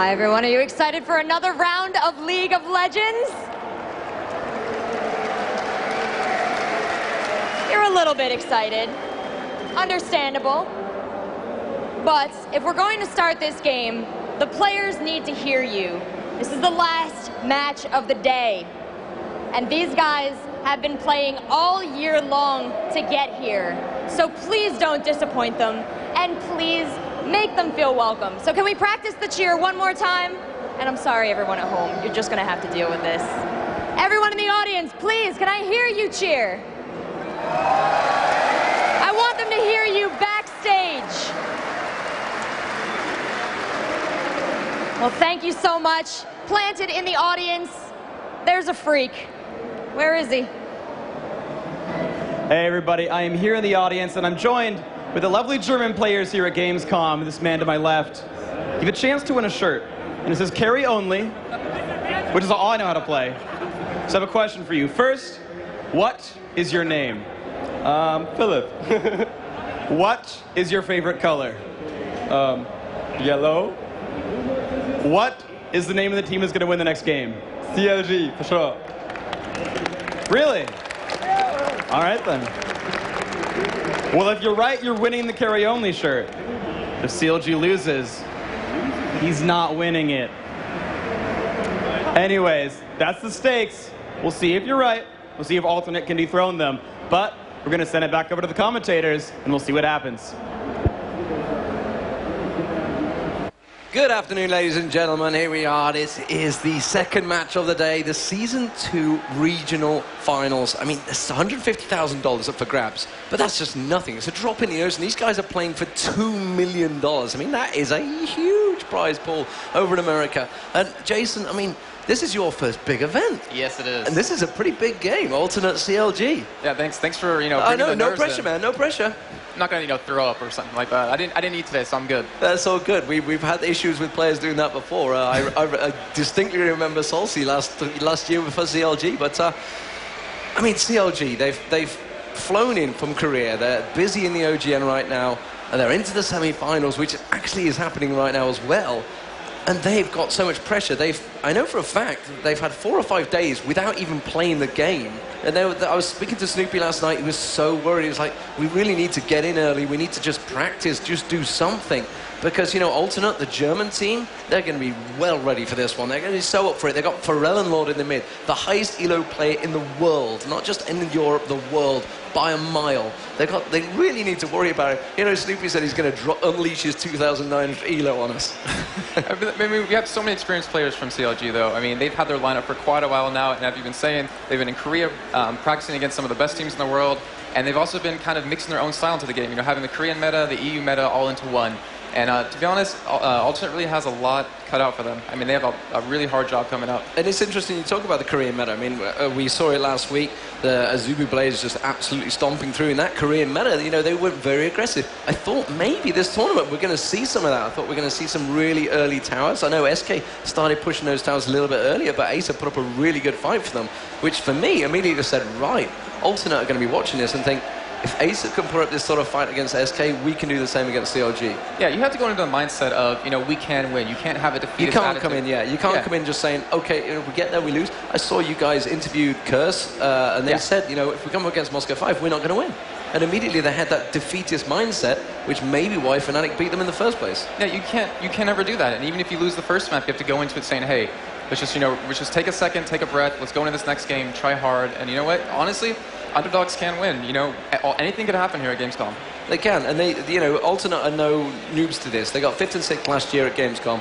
Hi everyone, are you excited for another round of League of Legends? You're a little bit excited. Understandable. But if we're going to start this game, the players need to hear you. This is the last match of the day. And these guys have been playing all year long to get here. So please don't disappoint them, and please make them feel welcome. So can we practice the cheer one more time? And I'm sorry everyone at home, you're just gonna have to deal with this. Everyone in the audience, please, can I hear you cheer? I want them to hear you backstage. Well, thank you so much. Planted in the audience, there's a freak. Where is he? Hey everybody, I am here in the audience and I'm joined with the lovely German players here at Gamescom. This man to my left. You have a chance to win a shirt, and it says carry only, which is all I know how to play. So I have a question for you. First, what is your name? Philip. What is your favorite color? Yellow. What is the name of the team that's going to win the next game? CLG, for sure. Really? All right then. Well, if you're right, you're winning the carry-only shirt. If CLG loses, he's not winning it. Anyways, that's the stakes. We'll see if you're right. We'll see if alternate can dethrone them. But we're going to send it back over to the commentators, and we'll see what happens. Good afternoon, ladies and gentlemen. Here we are. This is the second match of the day, the Season 2 Regional Finals. I mean, there's $150,000 up for grabs, but that's just nothing. It's a drop in the ocean. These guys are playing for $2 million. I mean, that is a huge prize pool over in America. And Jason, I mean, this is your first big event. Yes, it is. And this is a pretty big game, alternate CLG. Yeah, thanks for, bringing no, the no nerves pressure, in. man, no pressure. I'm not gonna, throw up or something like that. I didn't eat today, so I'm good. That's all good. We've had issues with players doing that before. I distinctly remember Solsi last year for CLG, but I mean CLG, they've flown in from Korea. They're busy in the OGN right now, and they're into the semi-finals, which actually is happening right now as well. And they've got so much pressure. I know for a fact, they've had 4 or 5 days without even playing the game. And I was speaking to Snoopy last night. He was so worried. He was like, we really need to get in early. We need to just practice, just do something. Because, alternate, the German team, they're going to be well ready for this one. They're going to be so up for it. They've got Pharrell and Lord in the mid, the highest elo player in the world, not just in Europe, the world, by a mile. They really need to worry about it. Snoopy said he's going to unleash his 2009 elo on us. I mean, we have so many experienced players from CLG, though. I mean, they've had their lineup for quite a while now, and as you've been saying, they've been in Korea practicing against some of the best teams in the world, and they've also been kind of mixing their own style into the game, having the Korean meta, the EU meta, all into one. And to be honest, Alternate really has a lot cut out for them. I mean, they have a really hard job coming up. And it's interesting you talk about the Korean meta. I mean, we saw it last week. The Azubu Blaze just absolutely stomping through in that Korean meta. They were very aggressive. I thought maybe this tournament we're going to see some of that. I thought we're going to see some really early towers. I know SK started pushing those towers a little bit earlier, but Acer put up a really good fight for them, which for me immediately just said, right, Alternate are going to be watching this and think, if Acer can put up this sort of fight against SK, we can do the same against CLG. Yeah, you have to go into the mindset of, we can win. You can't have a defeatist You can't attitude. come in, you can't come in just saying, okay, we get there, we lose. I saw you guys interviewed Curse, and they said, if we come up against Moscow 5, we're not going to win. And immediately they had that defeatist mindset, which may be why Fnatic beat them in the first place. Yeah, you can't ever do that. And even if you lose the first map, you have to go into it saying, hey, let's just take a second, take a breath, let's go into this next game, try hard. And you know what? Honestly, underdogs can win. Anything could happen here at Gamescom. They can, and Alternate are no noobs to this. They got 5th and 6th last year at Gamescom.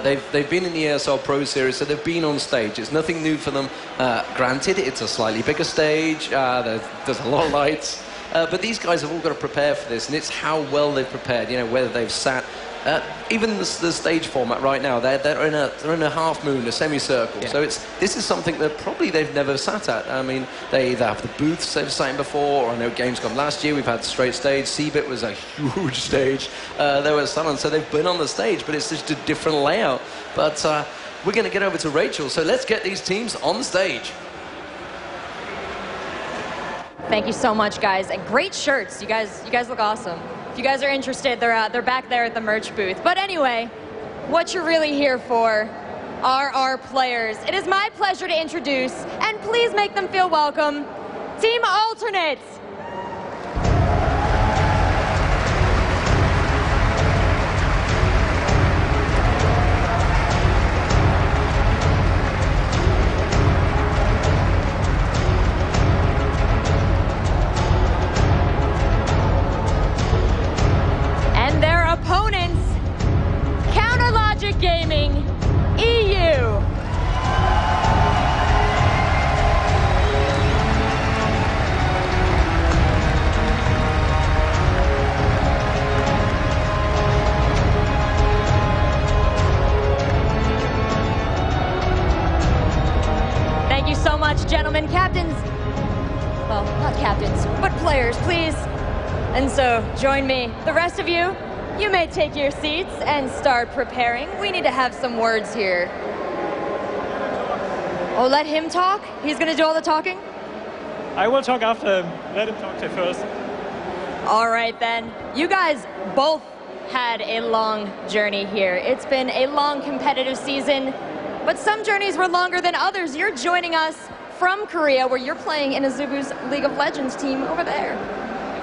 They've been in the ESL Pro Series, so they've been on stage. It's nothing new for them. Granted, it's a slightly bigger stage. There's a lot of lights. But these guys have all got to prepare for this, and it's how well they've prepared, whether they've sat. Even the stage format right now, they're in a half moon, a semicircle. Yeah. So this is something that probably they've never sat at. I mean, they either have the booths they've sat in before, or I know Gamescom last year we've had straight stage. Cbit was a huge stage. There was Sun, so they've been on the stage, but it's just a different layout. But we're going to get over to Rachel, so let's get these teams on stage. Thank you so much, guys. And great shirts. You guys look awesome. If you guys are interested, they're back there at the merch booth. But anyway, what you're really here for are our players. It is my pleasure to introduce, and please make them feel welcome, Team Alternates. And their opponents, Gaming.eu. Thank you so much, gentlemen. Captains, well, not captains, but players, please. And so, join me. The rest of you, you may take your seats and start preparing. We need to have some words here. Oh, let him talk? He's gonna do all the talking? I will talk after him. Let him talk to first. All right then. You guys both had a long journey here. It's been a long competitive season, but some journeys were longer than others. You're joining us from Korea, where you're playing in Azubu's League of Legends team over there.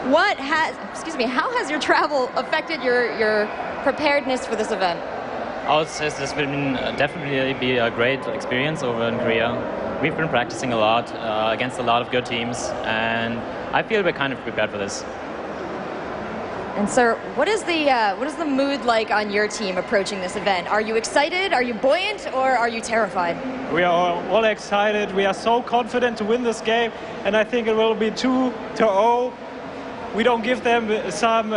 How has your travel affected your preparedness for this event? Oh, it's been definitely be a great experience over in Korea. We've been practicing a lot against a lot of good teams, and I feel we're kind of prepared for this. And sir, what is the mood like on your team approaching this event? Are you excited? Are you buoyant? Or are you terrified? We are all excited. We are so confident to win this game, and I think it will be 2-0. We don't give them some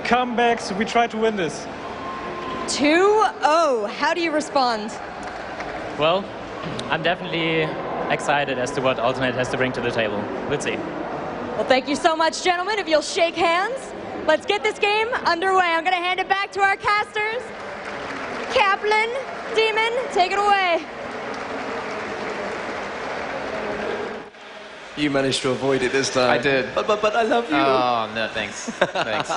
comebacks. We try to win this. 2-0. How do you respond? Well, I'm definitely excited as to what Alternate has to bring to the table. Let's see. Well, thank you so much, gentlemen. If you'll shake hands, let's get this game underway. I'm going to hand it back to our casters. Kaplan, Demon, take it away. You managed to avoid it this time. I did. But I love you. Oh, no, thanks. Thanks.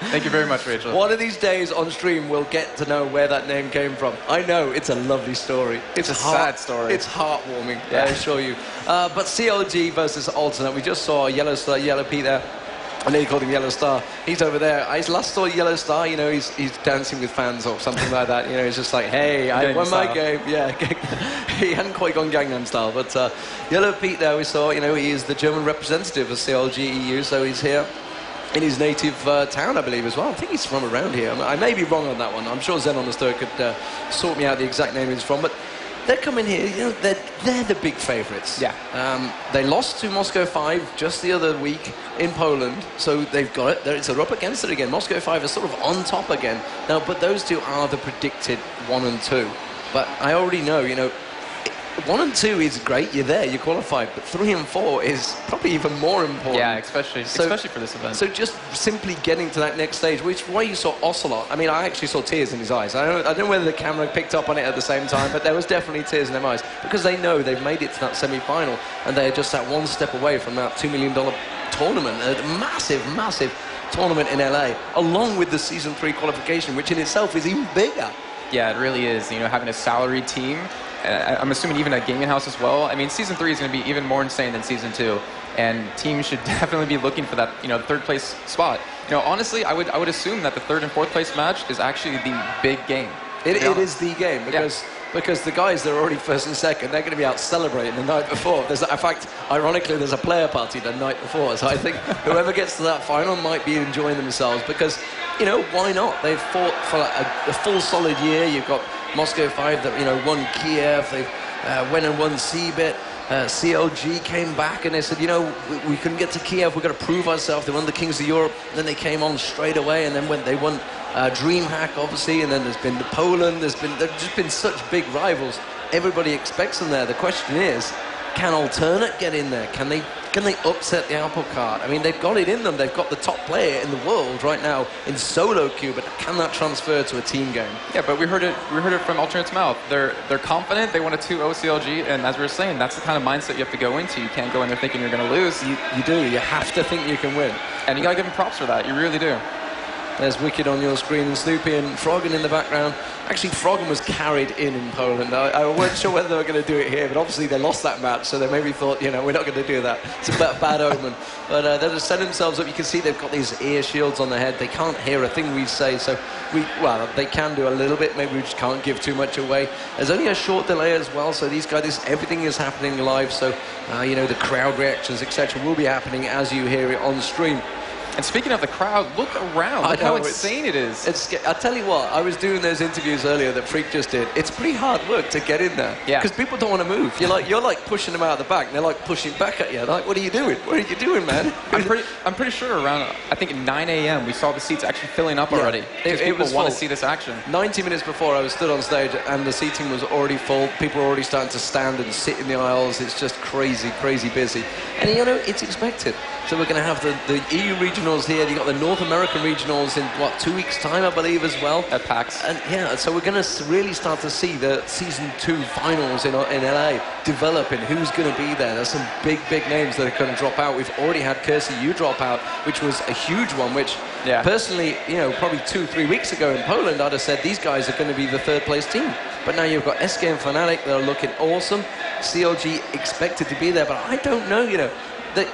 Thank you very much, Rachel. One of these days on stream, we'll get to know where that name came from. I know, it's a lovely story. It's a sad story. It's heartwarming, yeah. I assure you. But CLG versus Alternate, we just saw Yellow Pete there. I know you called him Yellow Star. He's over there. I last saw Yellow Star, you know, he's dancing with fans or something like that. You know, he's just like, hey, I won my game. Yeah, he hadn't quite gone Gangnam Style. But Yellow Pete there, we saw, you know, he is the German representative of CLG.eu, so he's here in his native town, I believe, as well. I think he's from around here. I may be wrong on that one. I'm sure Zen on the Stir could sort me out the exact name he's from. But they're coming here, you know, they're the big favourites. Yeah. They lost to Moscow 5 just the other week in Poland, so they've got it. They're up against it again. Moscow 5 is sort of on top again. Now, but those two are the predicted 1 and 2. But I already know, you know, 1 and 2 is great, you're there, you're qualified, but 3 and 4 is probably even more important. Yeah, especially for this event. So just simply getting to that next stage, which is why you saw Ocelot. I mean, I actually saw tears in his eyes. I don't know whether the camera picked up on it at the same time, but there was definitely tears in their eyes, because they know they've made it to that semi-final, and they're just that one step away from that $2 million tournament, a massive, massive tournament in LA, along with the Season 3 qualification, which in itself is even bigger. Yeah, it really is. You know, having a salaried team, I'm assuming even a gaming house as well. I mean, Season 3 is going to be even more insane than Season 2, and teams should definitely be looking for that, you know, third place spot. You know, honestly, I would assume that the 3rd and 4th place match is actually the big game. It is the game, because the guys that are already 1st and 2nd, they're going to be out celebrating the night before. In fact, ironically, there's a player party the night before, so I think whoever gets to that final might be enjoying themselves, because, you know, why not? They've fought for a full solid year. You've got Moscow 5 that, you know, won Kiev. They went and won CBIT. CLG came back and they said, you know, we couldn't get to Kiev. We've got to prove ourselves. They won the Kings of Europe. Then they came on straight away, and then they won DreamHack, obviously. And then there's been Poland. There's just been such big rivals. Everybody expects them there. The question is, can Alternate get in there? Can they upset the apple cart? I mean, they've got it in them. They've got the top player in the world right now in solo queue, but can that transfer to a team game? Yeah, but we heard it from Alternate's mouth. They're confident. They want a 2-0 CLG, and as we were saying, that's the kind of mindset you have to go into. You can't go in there thinking you're going to lose. You do. You have to think you can win. And you got to give them props for that. You really do. There's Wicked on your screen, and Snoopy and Froggen in the background. Actually, Froggen was carried in Poland. I wasn't sure whether they were going to do it here, but obviously they lost that match, so they maybe thought, you know, we're not going to do that. It's a bad omen. But they just set themselves up. You can see they've got these ear shields on their head. They can't hear a thing we say, so well, they can do a little bit. Maybe we just can't give too much away. There's only a short delay as well, so these guys, everything is happening live, so, you know, the crowd reactions, etc., will be happening as you hear it on stream. And speaking of the crowd, look around. Look how insane it is. I tell you what, I was doing those interviews earlier that Freak just did. It's pretty hard work to get in there. Yeah. Because people don't want to move. You're like pushing them out the back, and they're like pushing back at you. They're like, what are you doing? What are you doing, man? I'm pretty sure around, I think at 9 a.m. we saw the seats actually filling up already. Because people want to see this action. 90 minutes before I was stood on stage, and the seating was already full. People were already starting to stand and sit in the aisles. It's just crazy, crazy busy. And, you know, it's expected. So we're going to have the EU regionals here. You've got the North American regionals in, 2 weeks' time, I believe, as well. At PAX. And, yeah, so we're going to really start to see the Season 2 finals in LA developing. Who's going to be there? There's some big names that are going to drop out. We've already had CLG.eu drop out, which was a huge one, which, personally, you know, probably 2-3 weeks ago in Poland, I'd have said these guys are going to be the third-place team. But now you've got SK and Fnatic that are looking awesome. CLG expected to be there, but I don't know, you know, that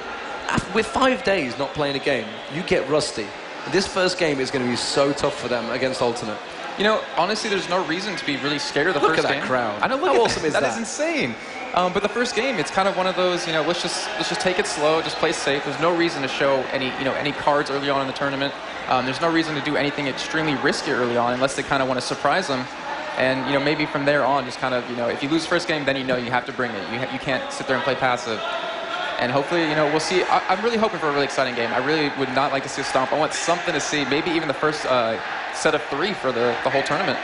with 5 days not playing a game, you get rusty. This first game is going to be so tough for them against Alternate. You know, honestly, there's no reason to be really scared of the first game. Look at that crowd. I know, How awesome is that? That is insane. But the first game, it's kind of one of those, you know, let's just take it slow, just play safe. There's no reason to show any cards early on in the tournament. There's no reason to do anything extremely risky early on unless they kind of want to surprise them. And, you know, maybe from there on, just kind of, you know, if you lose first game, then you know you have to bring it. You can't sit there and play passive. And hopefully, you know, we'll see. I'm really hoping for a really exciting game. I really would not like to see a stomp. I want something to see, maybe even the first set of 3 for the whole tournament.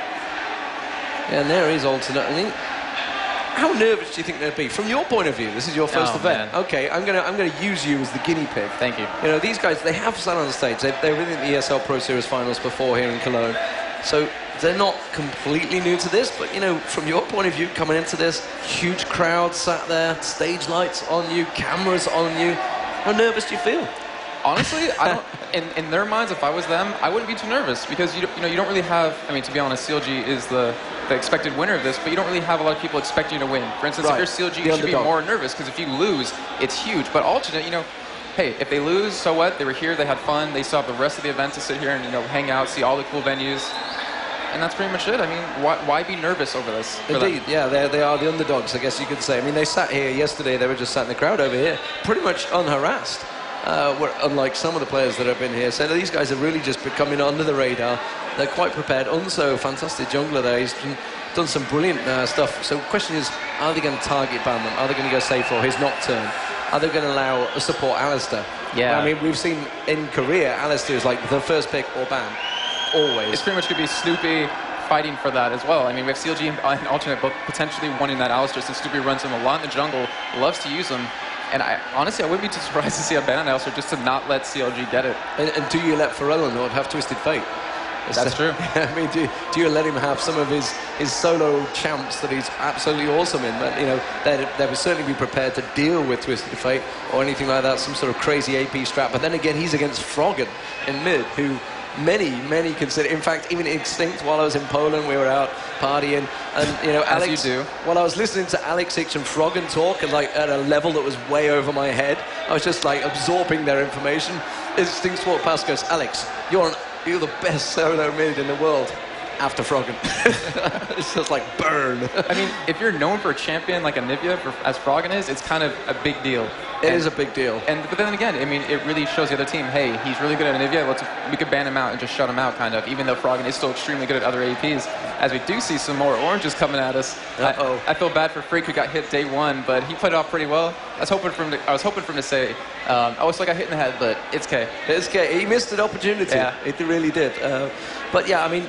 Yeah, and there is Alternate. I mean, how nervous do you think they'd be? From your point of view, this is your first event. Man. Okay, I'm gonna use you as the guinea pig. Thank you. You know, these guys, they have sat on the stage. They were in the ESL Pro Series finals before here in Cologne. So they're not completely new to this, but, you know, from your point of view, coming into this, huge crowd sat there, stage lights on you, cameras on you. How nervous do you feel? Honestly, I don't. In their minds, if I was them, I wouldn't be too nervous because you don't really have. I mean, to be honest, CLG is the expected winner of this, but you don't really have a lot of people expecting you to win. For instance, if you're CLG, you should be more nervous because if you lose, it's huge. But Alternate, you know, hey, if they lose, so what? They were here, they had fun, they still have the rest of the event to sit here and, you know, hang out, see all the cool venues. And that's pretty much it. I mean, why be nervous over this? Indeed, yeah, they are the underdogs, I guess you could say. I mean, they sat here yesterday, they were just sat in the crowd over here, pretty much unharassed, unlike some of the players that have been here. So these guys are really just becoming under the radar. They're quite prepared. Unso, fantastic jungler there, he's done some brilliant stuff. So the question is, are they going to target Banman? Are they going to go safe for his Nocturne? Are they going to allow a support Alistair? Yeah. I mean, we've seen in Korea, Alistair is like the first pick or ban. Always. It's pretty much going to be Snoopy fighting for that as well. I mean, we have CLG and Alternate both potentially wanting that Alistair since Snoopy runs him a lot in the jungle, loves to use him. And honestly, I wouldn't be too surprised to see a ban on Alistair just to not let CLG get it. And do you let Pharrell not have Twisted Fate? That's true. I mean, do you let him have some of his solo champs that he's absolutely awesome in? But, you know, they would certainly be prepared to deal with Twisted Fate or anything like that, some sort of crazy AP strat. But then again, he's against Froggen in mid, who many consider. In fact, even Extinct, while I was in Poland, we were out partying, and, you know, Alex. As you do. While I was listening to Alex Hicks and Froggen talk, and like at a level that was way over my head, I was just like absorbing their information. Extinct walked past, goes, "Alex, you're the best solo mid in the world." After Froggen. It's just like burn. I mean, if you're known for a champion like Anivia, as Froggen is, it's kind of a big deal. It is a big deal. But then again, I mean, it really shows the other team, hey, he's really good at Anivia, we could ban him out and just shut him out, kind of, even though Froggen is still extremely good at other APs. As we do see some more oranges coming at us. I feel bad for Freak, who got hit day 1, but he played it off pretty well. I was hoping for him to say, I was like, I hit in the head, but it's K. It's K. He missed an opportunity. Yeah. It really did. But yeah, I mean,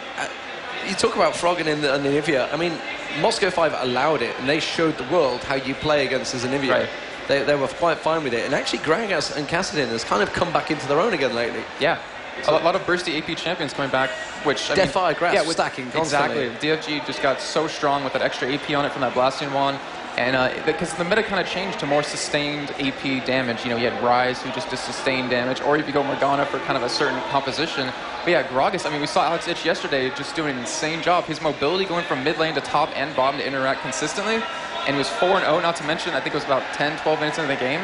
you talk about Froggen and Anivia. I mean, Moscow 5 allowed it, and they showed the world how you play against as Anivia. Right. They were quite fine with it. And actually, Gragas and Kassadin has kind of come back into their own again lately. Yeah. So, a lot of bursty AP champions coming back, which... Defy, Grasp, stacking constantly. Exactly. DFG just got so strong with that extra AP on it from that Blasting Wand. And because the meta kind of changed to more sustained AP damage. You know, you had Ryze, who just did sustained damage, or if you go Morgana for kind of a certain composition. But yeah, Gragas, I mean, we saw Alex Ich yesterday just doing an insane job. His mobility going from mid lane to top and bottom to interact consistently. And he was 4-0, not to mention, I think it was about 10, 12 minutes into the game.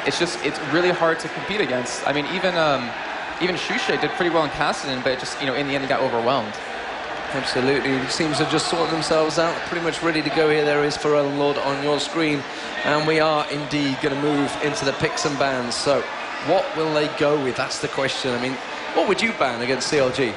It's really hard to compete against. I mean, even Shushe did pretty well in Cassidy, but just, in the end, he got overwhelmed. Absolutely. It seems to have just sorted themselves out. Pretty much ready to go here. There is Pharrell Lord on your screen. And we are indeed going to move into the picks and bans. So what will they go with? That's the question. I mean, what would you ban against CLG?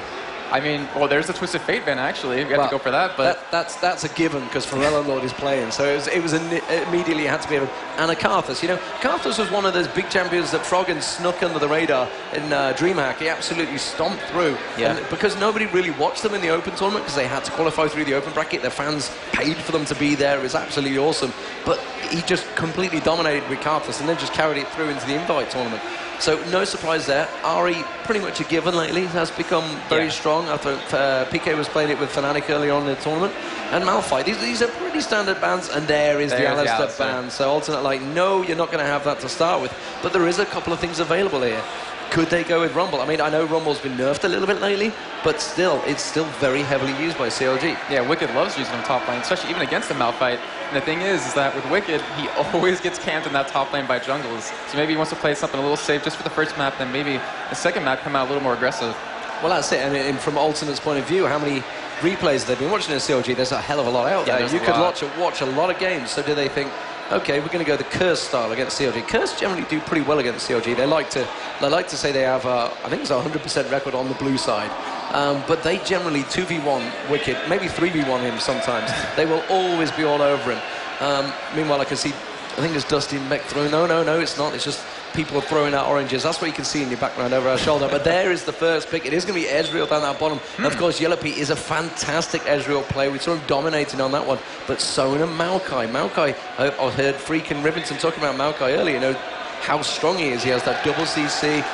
I mean, well, there's the Twisted Fate ban, actually. We had to go for that, but... That's a given, because Pharrell Lord is playing. So it was immediately had to be... And a Karthus. Karthus was one of those big champions that Froggen snuck under the radar in DreamHack. He absolutely stomped through. Yeah. And because nobody really watched them in the Open tournament, because they had to qualify through the Open bracket, their fans paid for them to be there. It was absolutely awesome. But he just completely dominated with Karthus and then just carried it through into the Invite tournament. So no surprise there. Ari, pretty much a given lately, has become very strong. I thought PK was playing it with Fnatic earlier on in the tournament. And Malphite, these are pretty standard bans, and there is the Alistair ban. So alternate, like, no, you're not going to have that to start with. But there is a couple of things available here. Could they go with Rumble? I mean, I know Rumble's been nerfed a little bit lately, but still, it's still very heavily used by CLG. Yeah, Wicked loves using him top lane, especially even against the Malphite. And the thing is that with Wicked, he always gets camped in that top lane by jungles. So maybe he wants to play something a little safe just for the first map, then maybe the second map come out a little more aggressive. Well, that's it. And from Alternate's point of view, how many replays they've been watching in CLG? There's a hell of a lot out there. You could watch a lot of games. So do they think, okay, we're going to go the Curse style against CLG? Curse generally do pretty well against CLG. They like to say they have, I think it's a 100% record on the blue side. But they generally 2v1 Wicked, maybe 3v1 him sometimes. They will always be all over him. Meanwhile, I can see, I think it's Dustin Beck throwing. No, it's not. It's just people throwing out oranges. That's what you can see in your background over our shoulder. But there is the first pick. It is going to be Ezreal down that bottom. Of course, Yellow Pete is a fantastic Ezreal player. We saw him dominating on that one. But so na Maokai. Maokai, I heard Freakin' Rivington talking about Maokai earlier. How strong he is. He has that double CC.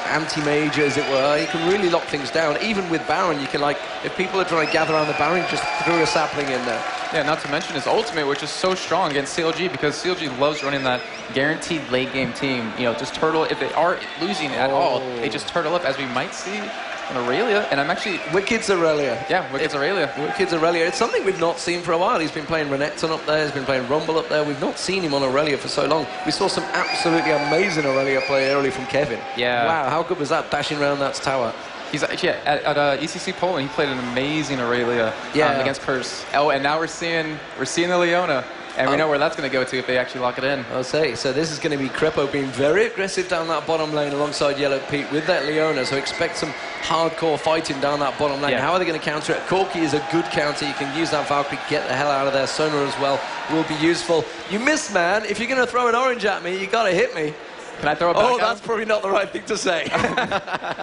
Anti-mage, as it were. He can really lock things down. Even with Baron, you can, like, if people are trying to gather around the Baron, just throw a sapling in there. Yeah, not to mention his ultimate, which is so strong against CLG, because CLG loves running that guaranteed late game team. Just turtle. If they are losing at all, they just turtle up, as we might see in Aurelia. And I'm actually... Wicked's Aurelia. Yeah, Wicked's Aurelia. Wicked's Aurelia. It's something we've not seen for a while. He's been playing Renekton up there. He's been playing Rumble up there. We've not seen him on Aurelia for so long. We saw some absolutely amazing Aurelia play early from Kevin. Yeah. Wow, how good was that, dashing around that tower? He's actually at ECC Poland. He played an amazing Aurelia against Curse. Oh, and now we're seeing the Leona. And we know where that's going to go to if they actually lock it in. I'll say. So this is going to be Crepo being very aggressive down that bottom lane alongside Yellow Pete with that Leona. So expect some hardcore fighting down that bottom lane. Yeah. How are they going to counter it? Corki is a good counter. You can use that Valkyrie, get the hell out of there. Sonar as well will be useful. You missed, man. If you're going to throw an orange at me, you got to hit me. Can I throw it back? Oh, that's probably not the right thing to say.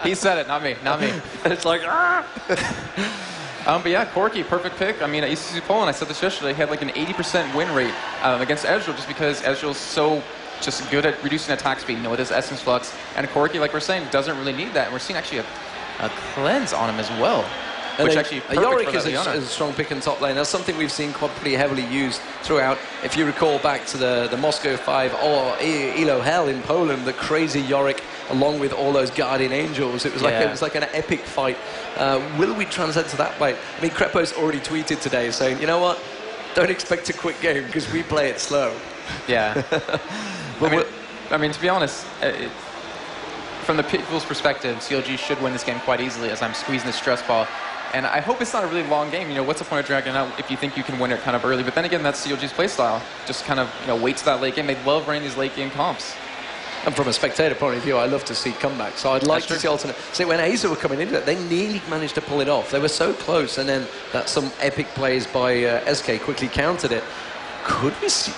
He said it, not me. It's like, ah! But yeah, Corki, perfect pick. I mean, at ECC Poland, I said this yesterday, he had like an 80% win rate against Ezreal, just because Ezreal's so just good at reducing attack speed, with his Essence Flux. And Corki, like we're saying, doesn't really need that. And we're seeing actually a cleanse on him as well. And which actually Yorick is a strong pick in top lane. That's something we've seen quite pretty heavily used throughout. If you recall back to the Moscow 5 or Elo Hell in Poland, the crazy Yorick, along with all those Guardian Angels, it was like an epic fight. Will we transcend to that fight? I mean, Crepo's already tweeted today saying, you know what? Don't expect a quick game because we play it slow. Yeah. I mean, to be honest, from the people's perspective, CLG should win this game quite easily as I'm squeezing the stress ball. And I hope it's not a really long game. What's the point of dragging out if you think you can win it kind of early? But then again, that's CLG's playstyle. Just kind of, wait to that late game. They love running these late game comps. And from a spectator point of view, I love to see comebacks. So I'd like to see alternate. See, when Aza were coming into it, they nearly managed to pull it off. They were so close, and then some epic plays by SK quickly countered it. Could we see?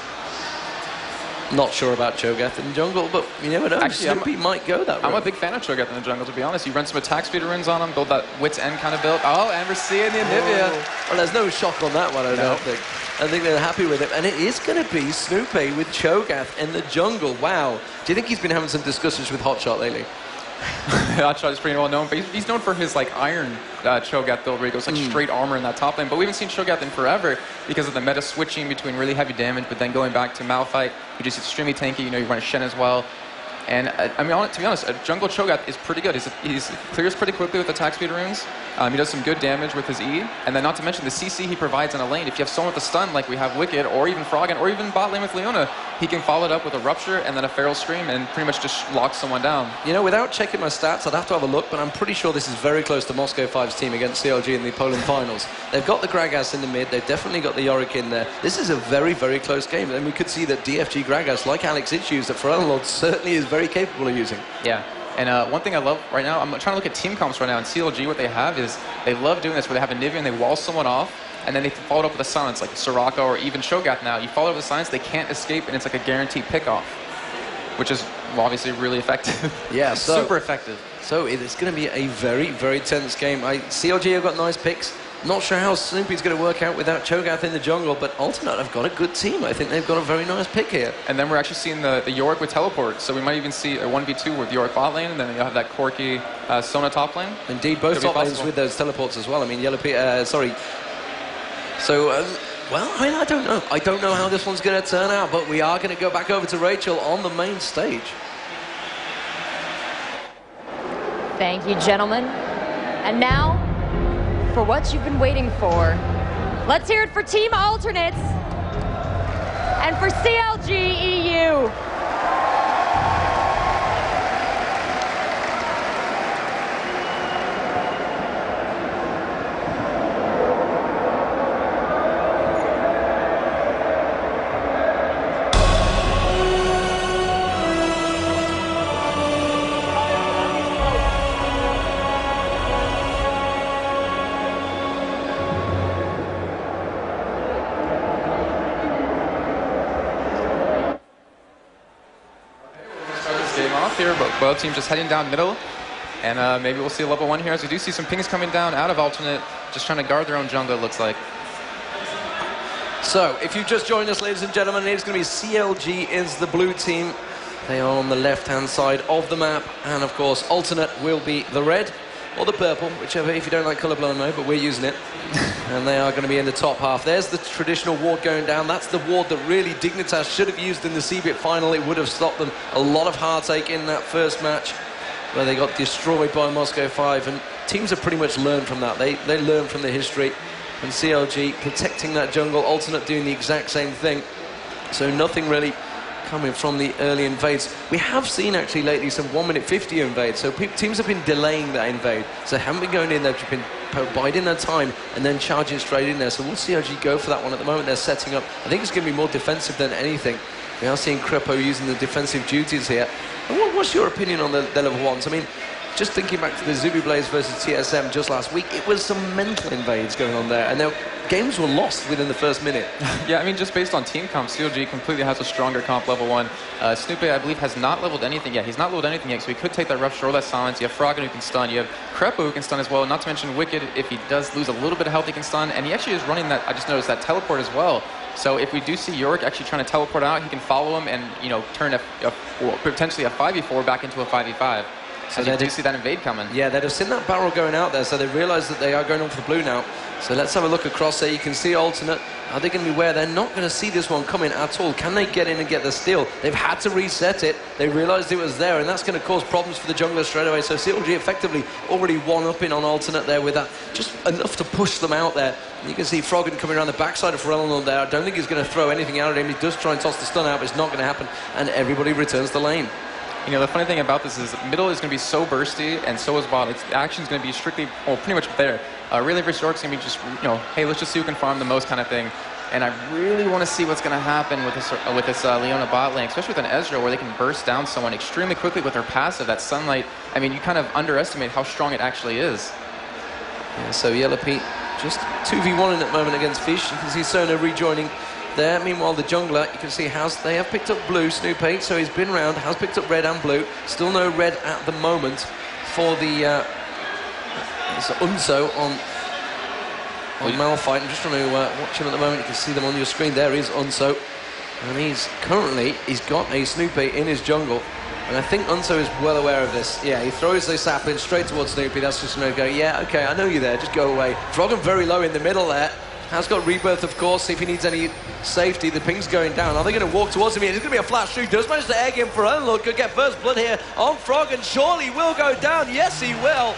Not sure about Cho'Gath in the jungle, but you never know. Actually, Snoopy might go that route. I'm a big fan of Cho'Gath in the jungle, to be honest. You run some attack speed runes on him, build that Wit's End kind of build. Oh, and we're seeing the Anivia. Well, there's no shock on that one, I don't think. I think they're happy with it. And it is going to be Snoopy with Cho'Gath in the jungle. Wow. Do you think he's been having some discussions with Hotshot lately? Hotshot is pretty well known, but he's known for his iron Cho'Gath build where he goes straight armor in that top lane. But we haven't seen Cho'Gath in forever because of the meta switching between really heavy damage, but then going back to Malphite, who just extremely tanky. You run a Shen as well. And I mean, to be honest, a jungle Cho'Gath is pretty good. He clears pretty quickly with attack speed runes. He does some good damage with his E. And then not to mention the CC he provides in a lane. If you have someone with a stun like we have Wicked, or even Froggen, or even bot lane with Leona, he can follow it up with a Rupture and then a Feral Scream and pretty much just lock someone down. You know, without checking my stats, I'd have to have a look, but I'm pretty sure this is very close to Moscow 5's team against CLG in the Poland finals. They've got the Gragas in the mid. They've definitely got the Yorick in there. This is a very, very close game. And we could see that DFG Gragas, like Alex.eu, that Forellenlord certainly is very capable of using. Yeah, and one thing I love right now, I'm trying to look at team comps right now, and CLG, what they have is, they love doing this, where they have a Nivea and they wall someone off, and then they follow it up with a silence, like Soraka or even Cho'Gath now. You follow it up with a silence, they can't escape, and it's like a guaranteed pick-off, which is obviously really effective. Yeah, so, super effective. So it's going to be a very, very tense game. CLG have got nice picks. Not sure how Snoopy's going to work out without Cho'Gath in the jungle, but Alternate have got a good team. I think they've got a very nice pick here. And then we're actually seeing the Yorick with teleport, so we might even see a 1v2 with Yorick bot lane, and then you'll have that quirky Sona top lane. Indeed, both top lanes with those teleports as well. I mean, sorry. So, well, I don't know. I don't know how this one's going to turn out, but we are going to go back over to Rachel on the main stage. Thank you, gentlemen. And now, for what you've been waiting for, let's hear it for Team Alternates and for CLG.eu. Here, but both teams just heading down middle, and maybe we'll see a level 1 here, as we do see some pings coming down out of Alternate, just trying to guard their own jungle, it looks like. So, if you've just joined us, ladies and gentlemen, it's going to be CLG is the blue team. They are on the left-hand side of the map, and of course, Alternate will be the red, or the purple, whichever, if you don't like colourblind mode, but we're using it. And they are going to be in the top half. There's the traditional ward going down. That's the ward that really Dignitas should have used in the CBIT final. It would have stopped them a lot of heartache in that first match where they got destroyed by Moscow 5. And teams have pretty much learned from that. They learned from the history. And CLG protecting that jungle, Alternate doing the exact same thing. So nothing really coming from the early invades. We have seen actually lately some 1 minute 50 invades, so teams have been delaying that invade, so they haven't been going in there, they've been biding their time and then charging straight in there. So we'll CLG go for that one. At the moment they're setting up, I think it's going to be more defensive than anything. We are seeing Crepo using the defensive duties here. And what's your opinion on the level 1s? I mean, just thinking back to the Zuby Blaze versus TSM just last week, it was some mental invades going on there, and games were lost within the first minute. Yeah, I mean, just based on team comp, CLG completely has a stronger comp level 1. Snoopy, I believe, has not leveled anything yet. He's not leveled anything yet, so he could take that Rupture or that Silence. You have Froggen who can stun. You have Crepo who can stun as well, not to mention Wicked. If he does lose a little bit of health, he can stun. And he actually is running that, I just noticed, that teleport as well. So if we do see Yorick actually trying to teleport out, he can follow him and, you know, turn potentially a 5v4 back into a 5v5. So they do see that invade coming. Yeah, they'd have seen that barrel going out there, so they realise that they are going on for the blue now. So let's have a look across there. You can see Alternate. Are they going to be where? They're not going to see this one coming at all. Can they get in and get the steal? They've had to reset it. They realised it was there, and that's going to cause problems for the jungler straight away. So CLG effectively already one-upping on Alternate there with that. Just enough to push them out there. And you can see Froggen coming around the backside of Forellenlord there. I don't think he's going to throw anything out at him. He does try and toss the stun out, but it's not going to happen. And everybody returns the lane. You know, the funny thing about this is middle is going to be so bursty, and so is bot. The action's going to be strictly, well, pretty much there. Really, versus York's going to be just, you know, hey, let's just see who can farm the most kind of thing. And I really want to see what's going to happen with this Leona bot lane, especially with an Ezreal, where they can burst down someone extremely quickly with their passive, that sunlight. I mean, you kind of underestimate how strong it actually is. Yeah, so Yellow Pete just 2v1 in at the moment against Fish. You can see Sona rejoining there. Meanwhile, the jungler, you can see they have picked up blue, Snoop8, so he's been round, has picked up red and blue. Still no red at the moment for the it's Unso on Malphite. I'm just trying to watch him at the moment. You can see them on your screen. There is Unso, and he's got a Snoopy in his jungle. And I think Unso is well aware of this. Yeah, he throws the sapling straight towards Snoopy. That's just going to go, yeah, okay, I know you're there, just go away. Froggen very low in the middle there. Has got Rebirth, of course, if he needs any safety. The ping's going down. Are they going to walk towards him here? It's going to be a flash shoot. Does manage to egg him for Unload. Could get first blood here on Frog, and surely will go down. Yes, he will.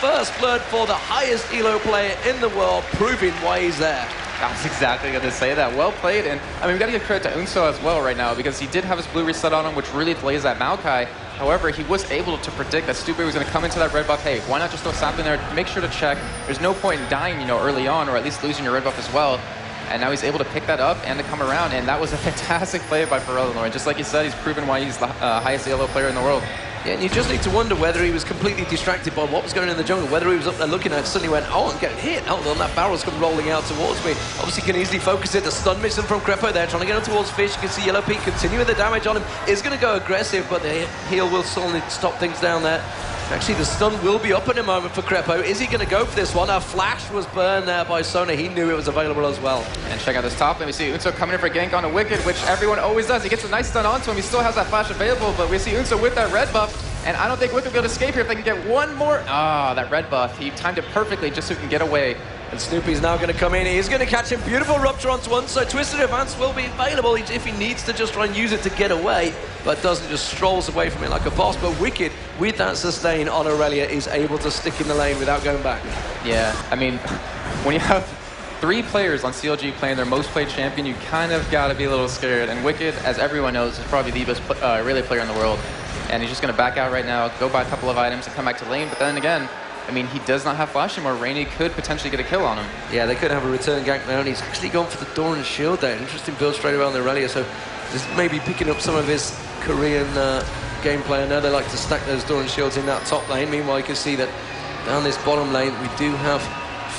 First blood for the highest elo player in the world, proving why he's there. I was exactly going to say that. Well played, and I mean, we've got to give credit to Unso as well right now, because he did have his blue reset on him, which really delays that Maokai. However, he was able to predict that Stupid was going to come into that red buff. Hey, why not just throw something there? Make sure to check. There's no point in dying, you know, early on, or at least losing your red buff as well. And now he's able to pick that up and to come around, and that was a fantastic play by Ferelnor. Just like you said, he's proven why he's the highest ELO player in the world. Yeah, and you just need to wonder whether he was completely distracted by what was going on in the jungle, whether he was up there looking at it, suddenly went, oh, I'm getting hit. Hold on, that barrel's come rolling out towards me. Obviously can easily focus it. The stun mission from Crepo there, trying to get him towards Fish. You can see Yellow Pete continuing the damage on him. Is going to go aggressive, but the heal will certainly stop things down there. Actually, the stun will be up in a moment for Crepo. Is he going to go for this one? A flash was burned there by Sona. He knew it was available as well. And check out this top lane. We see Unso coming in for a gank on a Wicked, which everyone always does. He gets a nice stun onto him. He still has that flash available, but we see Unso with that red buff. And I don't think Wicked will be able to escape here if they can get one more. Ah, that red buff. He timed it perfectly just so he can get away. And Snoopy's now going to come in. He's going to catch him. Beautiful Rupture onto one. So Twisted Advance will be available if he needs to just try and use it to get away, but doesn't, just strolls away from it like a boss. But Wicked, with that sustain on Aurelia, is able to stick in the lane without going back. Yeah, I mean, when you have 3 players on CLG playing their most played champion, you kind of got to be a little scared. And Wicked, as everyone knows, is probably the best relay player in the world. And he's just going to back out right now, go buy a couple of items and come back to lane. But then again, I mean, he does not have flash anymore. Rainy could potentially get a kill on him. Yeah, they could have a return gank now, and he's actually gone for the Doran Shield there. Interesting build straight around the Aurelia, so this may be picking up some of his Korean gameplay. I know they like to stack those Doran Shields in that top lane. Meanwhile, you can see that down this bottom lane, we do have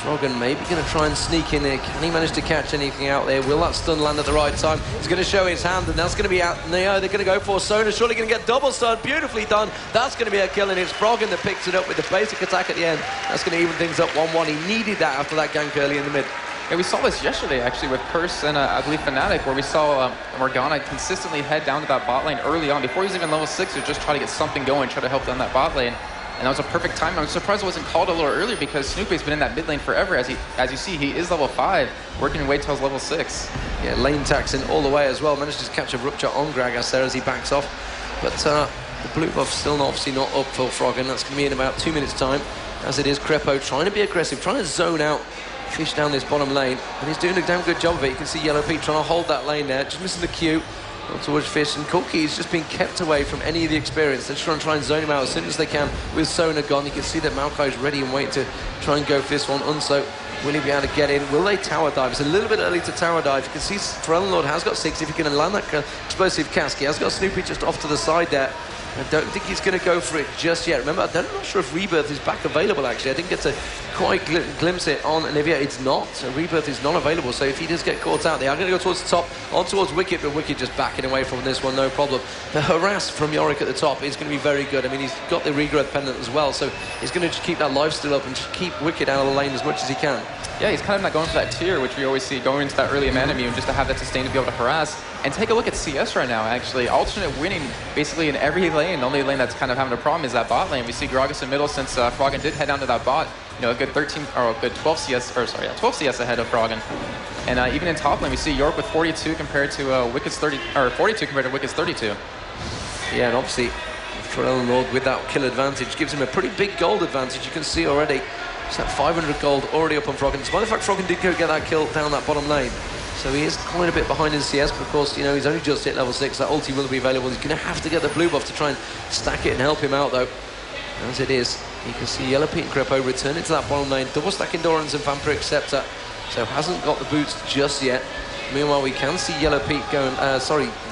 Froggen maybe going to try and sneak in there. Can he manage to catch anything out there? Will that stun land at the right time? He's going to show his hand, and that's going to be out. No, they're going to go for Sona. Surely going to get double stun. Beautifully done. That's going to be a kill, and it's Froggen that picks it up with the basic attack at the end. That's going to even things up 1-1. He needed that after that gank early in the mid. Yeah, we saw this yesterday, actually, with Curse and I believe Fnatic, where we saw Morgana consistently head down to that bot lane early on. Before he was even level 6, he was just trying to get something going, try to help down that bot lane. And that was a perfect time. I'm surprised it wasn't called a little earlier, because Snoopy's been in that mid lane forever. As you see, he is level 5, working his way till level 6. Yeah, lane taxing all the way as well. Managed to catch a Rupture on Gragas there as he backs off. But the blue buff still obviously not up for Froggen. That's going to be in about 2 minutes' time. As it is, Crepo trying to be aggressive, trying to zone out Fish down this bottom lane. And he's doing a damn good job of it. You can see Yellow Pete trying to hold that lane there, just missing the Q. Towards Fish, and Corky is just being kept away from any of the experience. They're trying to try and zone him out as soon as they can with Sona gone. You can see that Maokai is ready and waiting to try and go for this one. Unso, will he be able to get in? Will they tower dive? It's a little bit early to tower dive. You can see Ferelnor has got 6 if he can land that explosive cask. He has got Snoopy just off to the side there. I don't think he's going to go for it just yet. Remember, I'm not sure if Rebirth is back available, actually. I didn't get to quite glimpse it on Olivia. It's not. So Rebirth is not available. So if he does get caught out, they are going to go towards the top, on towards Wicked, but Wicked just backing away from this one, no problem. The harass from Yorick at the top is going to be very good. I mean, he's got the regrowth pendant as well, so he's going to just keep that life steal up and just keep Wicked out of the lane as much as he can. Yeah, he's kind of not going for that tier, which we always see going into that early mana immune, just to have that sustain to be able to harass. And take a look at CS right now, actually. Alternate winning basically in every lane. The only lane that's kind of having a problem is that bot lane. We see Gragas in middle since Froggen did head down to that bot. You know, a good 12 CS, or sorry, 12 CS ahead of Froggen. And even in top lane, we see York with 42 compared to Wicked's 42 compared to Wicked's 32. Yeah, and obviously Ferelnor with that kill advantage gives him a pretty big gold advantage. You can see already. It's that 500 gold already up on Froggen. Despite the fact Froggen did go get that kill down that bottom lane. So he is quite a bit behind in CS, but of course, you know, he's only just hit level 6. That ulti will be available. He's going to have to get the blue buff to try and stack it and help him out, though. As it is, you can see Yellow Pete and Crepo returning to that bottom lane. Double stacking Dorans and Vampiric Scepter. So hasn't got the boots just yet. Meanwhile, we can see Yellow Pete going...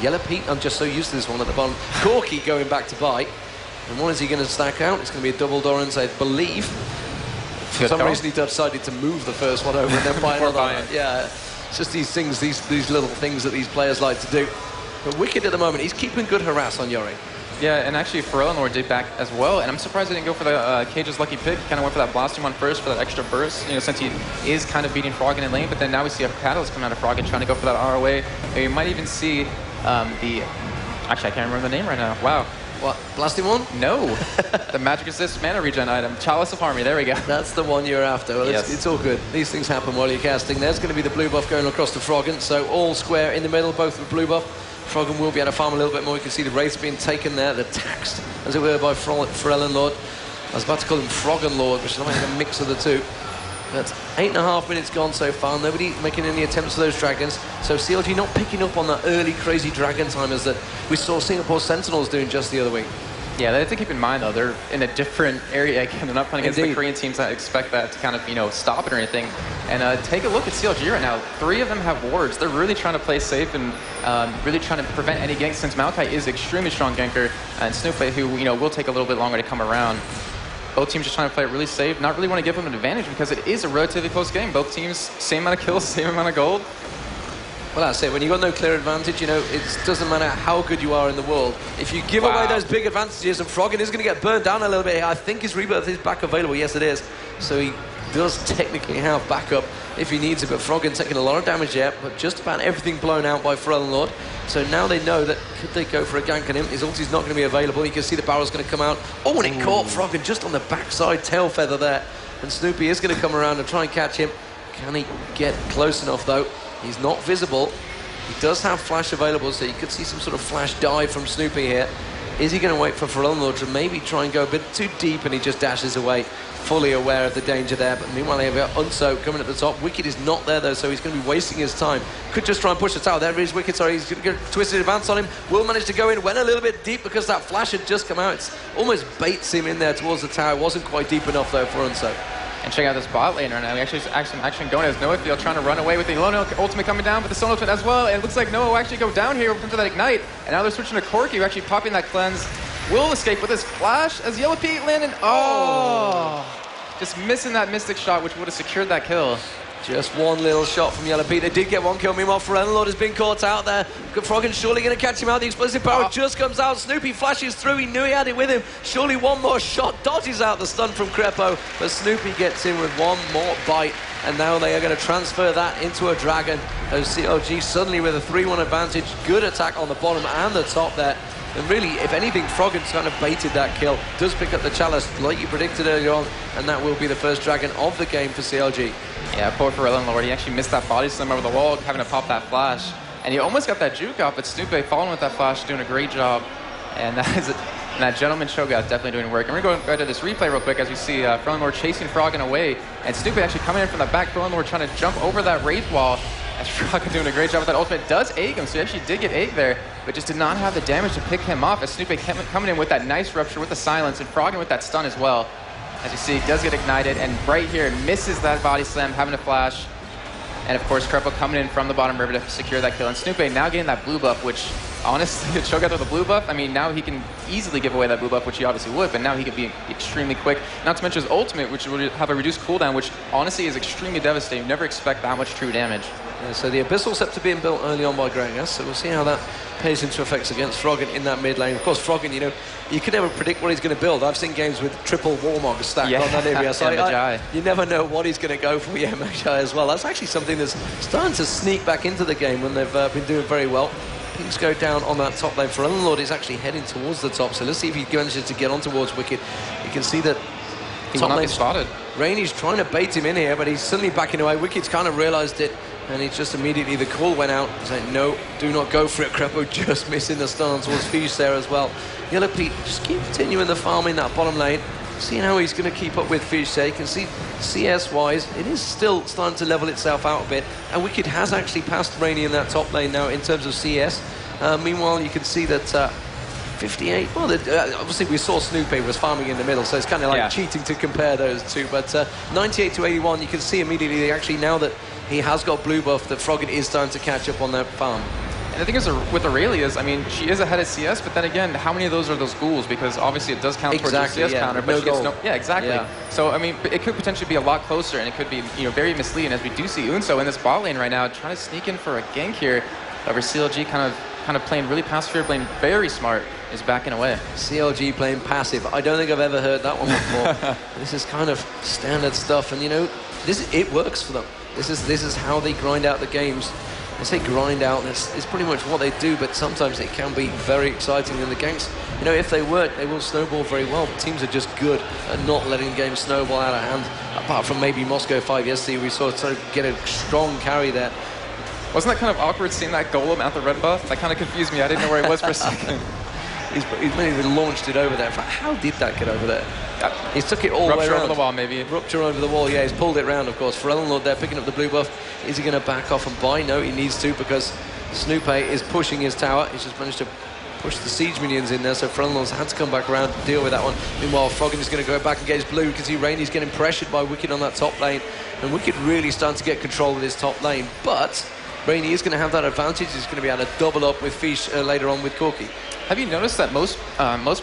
Yellow Pete, I'm just so used to this one at the bottom. Corky going back to buy. And what is he going to stack out? It's going to be a double Dorans, I believe. For some reason, he decided to move the first one over and then buy another. Yeah, it's just these things, these little things that these players like to do. But Wicked at the moment, he's keeping good harass on Yori. Yeah, and actually Ferelnor did back as well, and I'm surprised he didn't go for the Cage's lucky pick. He kind of went for that blasting one first for that extra burst, you know, since he is kind of beating Froggen in lane, but then now we see a Catalyst coming out of Froggen trying to go for that ROA. And you might even see actually, I can't remember the name right now. Wow. What, blasting one? No. The magic resist mana regen item. Chalice of Harmony, there we go. That's the one you're after. Well, Yes. it's all good. These things happen while you're casting. There's going to be the blue buff going across to Froggen, so all square in the middle, both with blue buff. Froggen will be able to farm a little bit more. You can see the Wraiths being taken there. They're taxed, as it were, by Frellen Lord. I was about to call him Froggen Lord, which is like a mix of the two. But 8.5 minutes gone so far. Nobody making any attempts for those dragons. So CLG not picking up on that early crazy dragon timers that we saw Singapore Sentinels doing just the other week. Yeah, they have to keep in mind, though, they're in a different area again. They're not playing against the Korean teams that expect that to kind of, you know, stop it or anything. And take a look at CLG right now. 3 of them have wards. They're really trying to play safe and really trying to prevent any ganks, since Maokai is extremely strong ganker, and Snoopy, who, you know, will take a little bit longer to come around. Both teams just trying to play it really safe, not really want to give them an advantage because it is a relatively close game. Both teams, same amount of kills, same amount of gold. Well, that's it. When you've got no clear advantage, you know, it doesn't matter how good you are in the world. If you give away those big advantages, and Froggen is going to get burned down a little bit here. I think his Rebirth is back available. Yes, it is. So he does technically have backup if he needs it, but Froggen taking a lot of damage yet, but just about everything blown out by Frellen Lord. So now they know that could they go for a gank on him, his ulti's not going to be available. You can see the barrel's going to come out. Oh, and it caught Froggen just on the backside tail feather there. And Snoopy is going to come around and try and catch him. Can he get close enough, though? He's not visible. He does have flash available, so you could see some sort of flash dive from Snoopy here. Is he going to wait for Frellen Lord to maybe try and go a bit too deep, and he just dashes away, fully aware of the danger there? But meanwhile, they have got Unso coming at the top. Wicked is not there, though, so he's going to be wasting his time. Could just try and push the tower. There is Wicked, sorry. He's going to get a twisted advance on him. Will manage to go in. Went a little bit deep because that flash had just come out. It's almost baits him in there towards the tower. Wasn't quite deep enough, though, for Unso. And check out this bot lane right now. We actually action going as Noah Field trying to run away with the Lono ultimate coming down, but the Stone Ultimate as well. And it looks like Noah will actually go down here into that Ignite. And now they're switching to Corki, who actually popping that cleanse. Will escape with his flash as Yellow Pete landed. Oh! Just missing that Mystic shot, which would have secured that kill. Just one little shot from Yellow Pete. They did get one kill. Meanwhile, Frellen Lord has been caught out there. Froggen surely going to catch him out. The explosive power just comes out. Snoopy flashes through. He knew he had it with him. Surely one more shot dodges out the stun from Crepo. But Snoopy gets in with one more bite. And now they are going to transfer that into a dragon. As CLG suddenly with a 3-1 advantage. Good attack on the bottom and the top there. And really, if anything, Froggen's kind of baited that kill. Does pick up the chalice like you predicted earlier on, and that will be the first dragon of the game for CLG. Yeah, poor Frellen Lord. He actually missed that body slam over the wall, having to pop that flash. And he almost got that juke off, but Snoopy following with that flash, doing a great job. And that is it. And that Gentleman Shogun definitely doing work. And we're going to go to this replay real quick as we see Frellen Lord chasing Froggen away. And Snoopy actually coming in from the back. Frellen Lord trying to jump over that Wraith wall. As Froggen doing a great job with that ultimate. Does egg him, so he actually did get egg there, but just did not have the damage to pick him off. As Snoopy coming in with that nice rupture with the silence, and Froggen with that stun as well. As you see, does get ignited, and right here misses that body slam, having a flash. And of course, Crepo coming in from the bottom river to secure that kill. And Snoopy now getting that blue buff, which honestly, Cho'Gath with the blue buff, I mean, now he can easily give away that blue buff, which he obviously would, but now he could be extremely quick. Not to mention his ultimate, which would have a reduced cooldown, which honestly is extremely devastating. You never expect that much true damage. Yeah, so the Abyssal Scepter being built early on by Gragas, so we'll see how that pays into effects against Froggen in that mid lane. Of course, Froggen, you know, you can never predict what he's going to build. I've seen games with triple Warmog stacked on that area, so you never know what he's going to go for. Yeah, Magi as well. That's actually something that's starting to sneak back into the game when they've been doing very well. Pinks go down on that top lane. Frellen Lord is actually heading towards the top, so let's see if he manages to get on towards Wicked. You can see that he will not be spotted. Rainy's trying to bait him in here, but he's suddenly backing away. Wicked's kind of realised it, and he's just immediately, the call went out, saying, no, do not go for it. Crepo just missing the stun towards Fish there as well. Yellow Pete just keep continuing the farm in that bottom lane, seeing how he's going to keep up with Fish there. You can see CS-wise, it is still starting to level itself out a bit, and Wicked has actually passed Rainy in that top lane now in terms of CS. Meanwhile, you can see that 58, well, obviously we saw Snoopy was farming in the middle, so it's kind of like cheating to compare those two, but 98 to 81, you can see immediately, actually, now that he has got blue buff, that Froggen is starting to catch up on that farm. And the thing is, with Aurelia's, I mean, she is ahead of CS, but then again, how many of those are those ghouls? Because obviously it does count towards your CS counter, but she gets no... Yeah, exactly. Yeah. So, I mean, it could potentially be a lot closer, and it could be, you know, very misleading, as we do see Unso in this bot lane right now, trying to sneak in for a gank here, over CLG kind of playing really passive here, playing very smart, is backing away. CLG playing passive. I don't think I've ever heard that one before. This is kind of standard stuff, and you know, it works for them. This is how they grind out the games. I say grind out, and it's pretty much what they do, but sometimes it can be very exciting in the games. You know, if they work, they will snowball very well. Teams are just good at not letting games snowball out of hand. Apart from maybe Moscow 5 yesterday, we saw sort of get a strong carry there. Wasn't that kind of awkward seeing that golem at the red buff? That kind of confused me. I didn't know where he was for a second. He's maybe launched it over there. How did that get over there? He's took it all the way around. Rupture over the wall, maybe. Rupture over the wall, yeah. He's pulled it round, of course. Forellenlord there picking up the blue buff. Is he going to back off and buy? No, he needs to, because Snoopy is pushing his tower. He's just managed to push the siege minions in there, so Forellenlord's had to come back around and deal with that one. Meanwhile, Froggen is going to go back and get his blue. You can see Rainy's getting pressured by Wicked on that top lane, and Wicked really starting to get control of his top lane. But Rainy is going to have that advantage. He's going to be able to double up with Fish later on with Corki. Have you noticed that most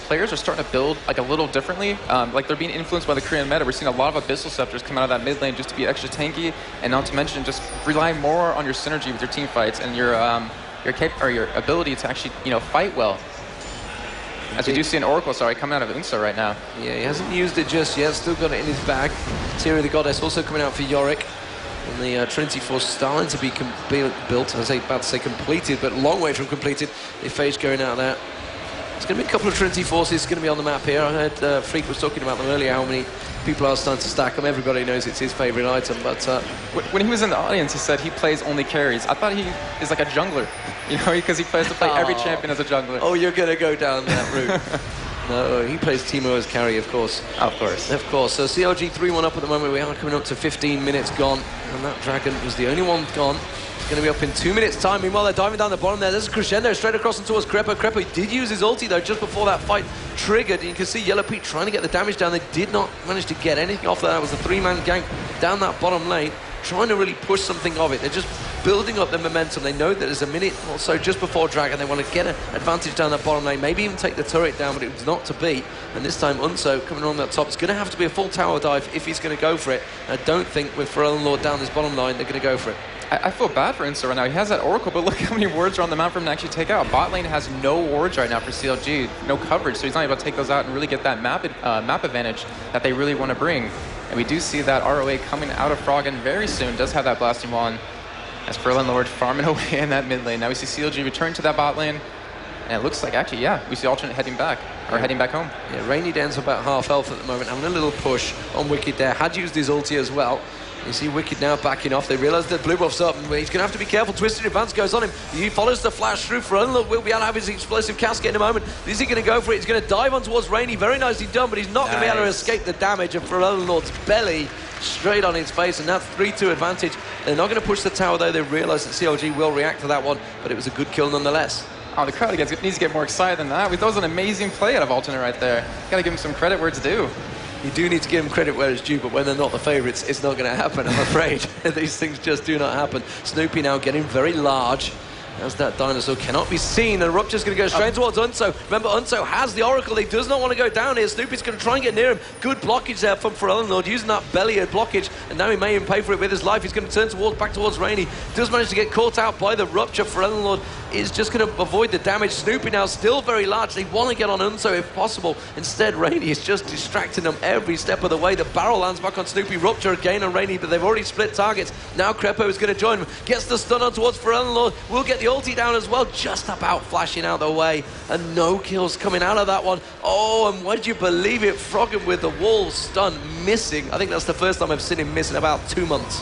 players are starting to build like a little differently? Like they're being influenced by the Korean meta. We're seeing a lot of Abyssal Scepters come out of that mid lane just to be extra tanky, and not to mention just relying more on your synergy with your team fights and your ability to actually fight well. As we do see an Oracle, coming out of Unso right now. Yeah, he hasn't used it just yet. Still got it in his bag. Tear the Goddess also coming out for Yorick. And the Trinity Force starting to be built, I was about to say completed, but long way from completed. The Phage going out there. There's going to be a couple of Trinity Forces going to be on the map here. I heard Freak was talking about them earlier, how many people are starting to stack them. Everybody knows it's his favourite item, but... when he was in the audience, he said he plays only carries. I thought he is like a jungler, because he plays to play every champion as a jungler. Oh, you're going to go down that route. No, he plays Teemo as carry, of course. Of course. Of course. So CLG 3-1 up at the moment. We are coming up to 15 minutes gone. And that Dragon was the only one gone. It's going to be up in 2 minutes' time. Meanwhile, they're diving down the bottom there. There's a crescendo straight across and towards Crepo. Crepo did use his ulti, though, just before that fight triggered. And you can see Yellow Pete trying to get the damage down. They did not manage to get anything off that. That was a 3-man gank down that bottom lane, trying to really push something of it. They're just building up the momentum. They know that there's a minute or so just before Dragon. They want to get an advantage down that bottom lane, maybe even take the turret down, but it was not to be. And this time Unso coming on that top. It's going to have to be a full tower dive if he's going to go for it. I don't think with Forellenlord down this bottom line, they're going to go for it. I feel bad for Unso right now. He has that Oracle, but look how many wards are on the map for him to actually take out. Bot lane has no wards right now for CLG, no coverage, so he's not able to take those out and really get that map advantage that they really want to bring. And we do see that ROA coming out of Froggen very soon. Does have that blasting wand as Forellenlord farming away in that mid lane. Now we see CLG return to that bot lane. And it looks like, actually, yeah, we see Alternate heading back home. Yeah, Rainy Den's about half health at the moment, having a little push on Wicked there. Had used his ulti as well. You see Wicked now backing off. They realise that blue buff's up, and he's going to have to be careful. Twisted Advance goes on him. He follows the flash through. Forellenlord will be able to have his explosive cascade in a moment. Is he going to go for it? He's going to dive on towards Rainy. Very nicely done, but he's not going to be able to escape the damage of Forellenlord's belly straight on his face, and that's 3-2 advantage. They're not going to push the tower, though. They realise that CLG will react to that one, but it was a good kill nonetheless. Oh, the crowd needs to get more excited than that. That was an amazing play out of Alternate right there. Got to give him some credit where it's due. You do need to give them credit where it's due, but when they're not the favourites, it's not going to happen, I'm afraid. These things just do not happen. Snoopy now getting very large. As that dinosaur cannot be seen, and Rupture's going to go straight towards Unso. Remember, Unso has the Oracle. He does not want to go down here. Snoopy's going to try and get near him. Good blockage there from Forellenlord, using that belly blockage, and now he may even pay for it with his life. He's going to turn back towards Rainy. Does manage to get caught out by the Rupture. Forellenlord is just going to avoid the damage. Snoopy now still very large. They want to get on Unso if possible. Instead, Rainy is just distracting them every step of the way. The barrel lands back on Snoopy. Rupture again on Rainy, but they've already split targets. Now Crepo is going to join him. Gets the stun on towards Forellenlord. Will get the ulti down as well. Just about flashing out the way, and no kills coming out of that one. Oh, and would you believe it? Froggen with the wall stun missing. I think that's the first time I've seen him miss in about 2 months.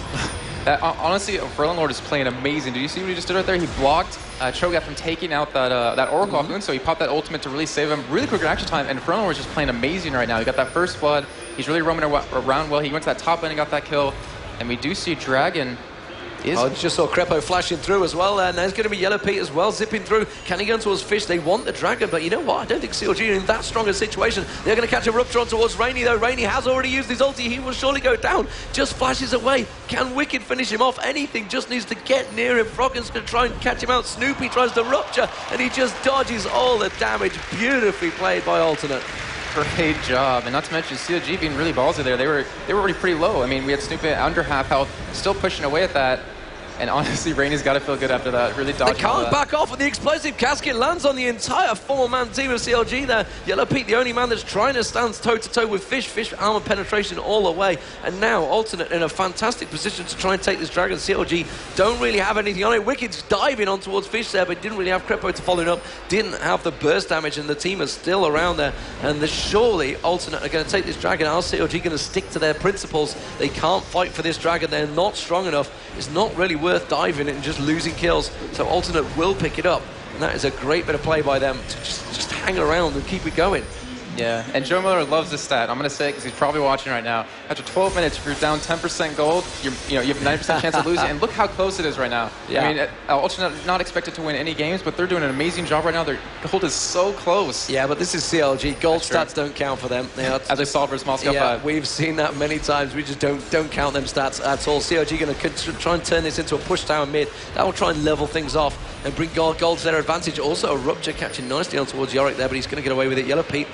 Honestly, Forellenlord is playing amazing. Did you see what he just did right there? He blocked Cho'Gath from taking out that Oracle off Unso. He popped that ultimate to really save him. Really quick reaction time, and Forellenlord is just playing amazing right now. He got that first blood. He's really roaming around well. He went to that top lane and got that kill. And we do see Dragon I just saw Crepo flashing through as well, and there's going to be Yellow Pete as well zipping through. Can he go towards Fish? They want the Dragon, but you know what? I don't think CLG are in that strong a situation. They're going to catch a Rupture on towards Rainy, though. Rainy has already used his ulti. He will surely go down. Just flashes away. Can Wicked finish him off? Anything just needs to get near him. Froggen's going to try and catch him out. Snoopy tries to Rupture, and he just dodges all the damage. Beautifully played by Alternate. Great job, and not to mention CLG being really ballsy there. They were already pretty low. I mean, we had Snoopy under half health, still pushing away at that. And honestly, Rainey's got to feel good after that. Really dodging They can't that. back off, and the explosive casket lands on the entire 4-man team of CLG there. Yellow Pete, the only man that's trying to stand toe-to-toe with Fish. Fish armor penetration all the way. And now Alternate in a fantastic position to try and take this dragon. CLG don't really have anything on it. Wicked's diving on towards Fish there, but didn't really have Crepo to follow it up. Didn't have the burst damage, and the team is still around there. And surely Alternate are going to take this dragon. Are CLG going to stick to their principles? They can't fight for this dragon. They're not strong enough. It's not really worth diving it and just losing kills. So Alternate will pick it up. And that is a great bit of play by them to just hang around and keep it going. Yeah, and Joe Miller loves this stat. I'm going to say it because he's probably watching right now. After 12 minutes, if you're down 10% gold, you have 90% chance of losing. And look how close it is right now. Yeah. I mean, Ultra not expected to win any games, but they're doing an amazing job right now. Their gold is so close. Yeah, but this is CLG. Gold stats don't count for them. As they saw versus Moscow 5. We've seen that many times. We just don't count them stats at all. CLG going to try and turn this into a push tower mid. That will try and level things off and bring gold to their advantage. Also, a Rupture catching nicely on towards Yorick there, but he's going to get away with it. Yellow Pete,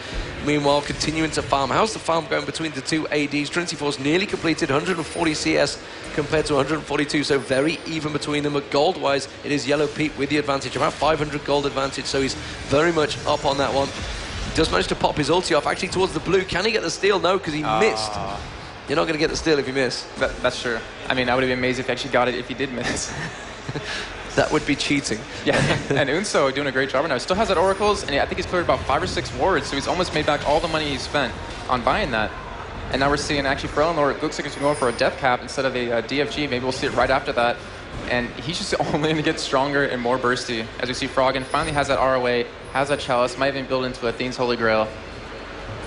meanwhile, continuing to farm. How's the farm going between the two ADs? Trinity Force nearly completed, 140 CS compared to 142, so very even between them. But gold-wise, it is Yellow Pete with the advantage, about 500 gold advantage, so he's very much up on that one. He does manage to pop his ulti off, actually towards the blue. Can he get the steal? No, because he missed. You're not going to get the steal if you miss. That's true. I mean, I would have been amazed if he actually got it if he did miss. That would be cheating. Yeah, and Unso doing a great job right now. Still has that Oracles, and I think he's cleared about 5 or 6 wards, so he's almost made back all the money he spent on buying that. And now we're seeing actually Frelon Lord, it looks like he's going for a death cap instead of a DFG. Maybe we'll see it right after that. And he's just only going to get stronger and more bursty. As we see, Froggen finally has that ROA, has that Chalice, might even build into Athene's Holy Grail.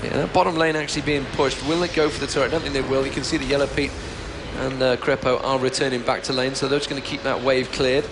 Yeah, that bottom lane actually being pushed. Will it go for the turret? I don't think they will. You can see the Yellow Pete and Crepo are returning back to lane, so they're just going to keep that wave cleared.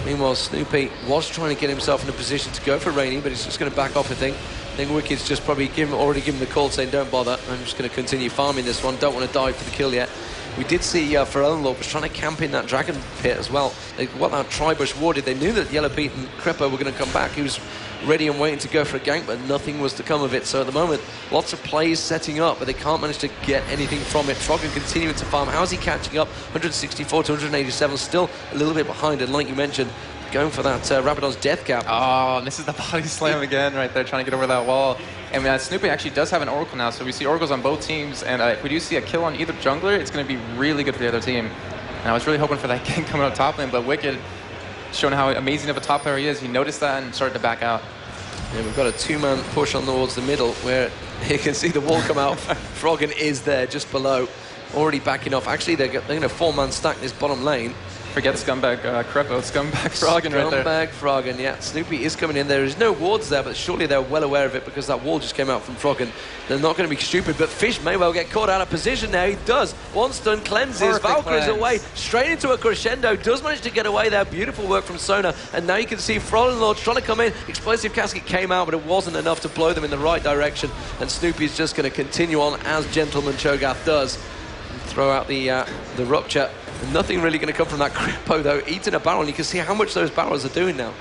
Meanwhile, Snoopy was trying to get himself in a position to go for Rainy, but he's just going to back off, I think. I think Wicked's just probably already given the call saying, don't bother, I'm just going to continue farming this one, don't want to dive for the kill yet. We did see Pharrell Lord was trying to camp in that dragon pit as well. What that Tribush warded, they knew that Yellow Pete and Crepo were going to come back. He was ready and waiting to go for a gank, but nothing was to come of it. So at the moment, lots of plays setting up, but they can't manage to get anything from it. Froggen continuing to farm. How's he catching up? 164 to 187, still a little bit behind, and like you mentioned, going for that Rabadon's death cap. Oh, this is the body slam again right there, trying to get over that wall. And Snoopy actually does have an Oracle now, so we see Oracles on both teams, and if we do see a kill on either jungler, it's going to be really good for the other team. And I was really hoping for that gank coming up top lane, but Wicked, showing how amazing of a top player he is, he noticed that and started to back out. Yeah, we've got a 2-man push on towards the middle, where you can see the wall come out. Froggen is there, just below, already backing off. Actually, they're going to 4-man stack this bottom lane. Forget Scumbag Crepo, Scumbag Froggen right there. Scumbag Froggen, yeah. Snoopy is coming in. There is no wards there, but surely they're well aware of it because that wall just came out from Froggen. They're not going to be stupid, but Fish may well get caught out of position now. He does. One stun cleanses. Perfect Valkyrie's cleanse. away, straight into a crescendo. Does manage to get away there. Beautiful work from Sona. And now you can see Frolin Lord trying to come in. Explosive casket came out, but it wasn't enough to blow them in the right direction. And Snoopy's just going to continue on as Gentleman Cho'Gath does. And throw out the Rupture. Nothing really going to come from that Crepo, though. Eating a barrel, and you can see how much those barrels are doing now.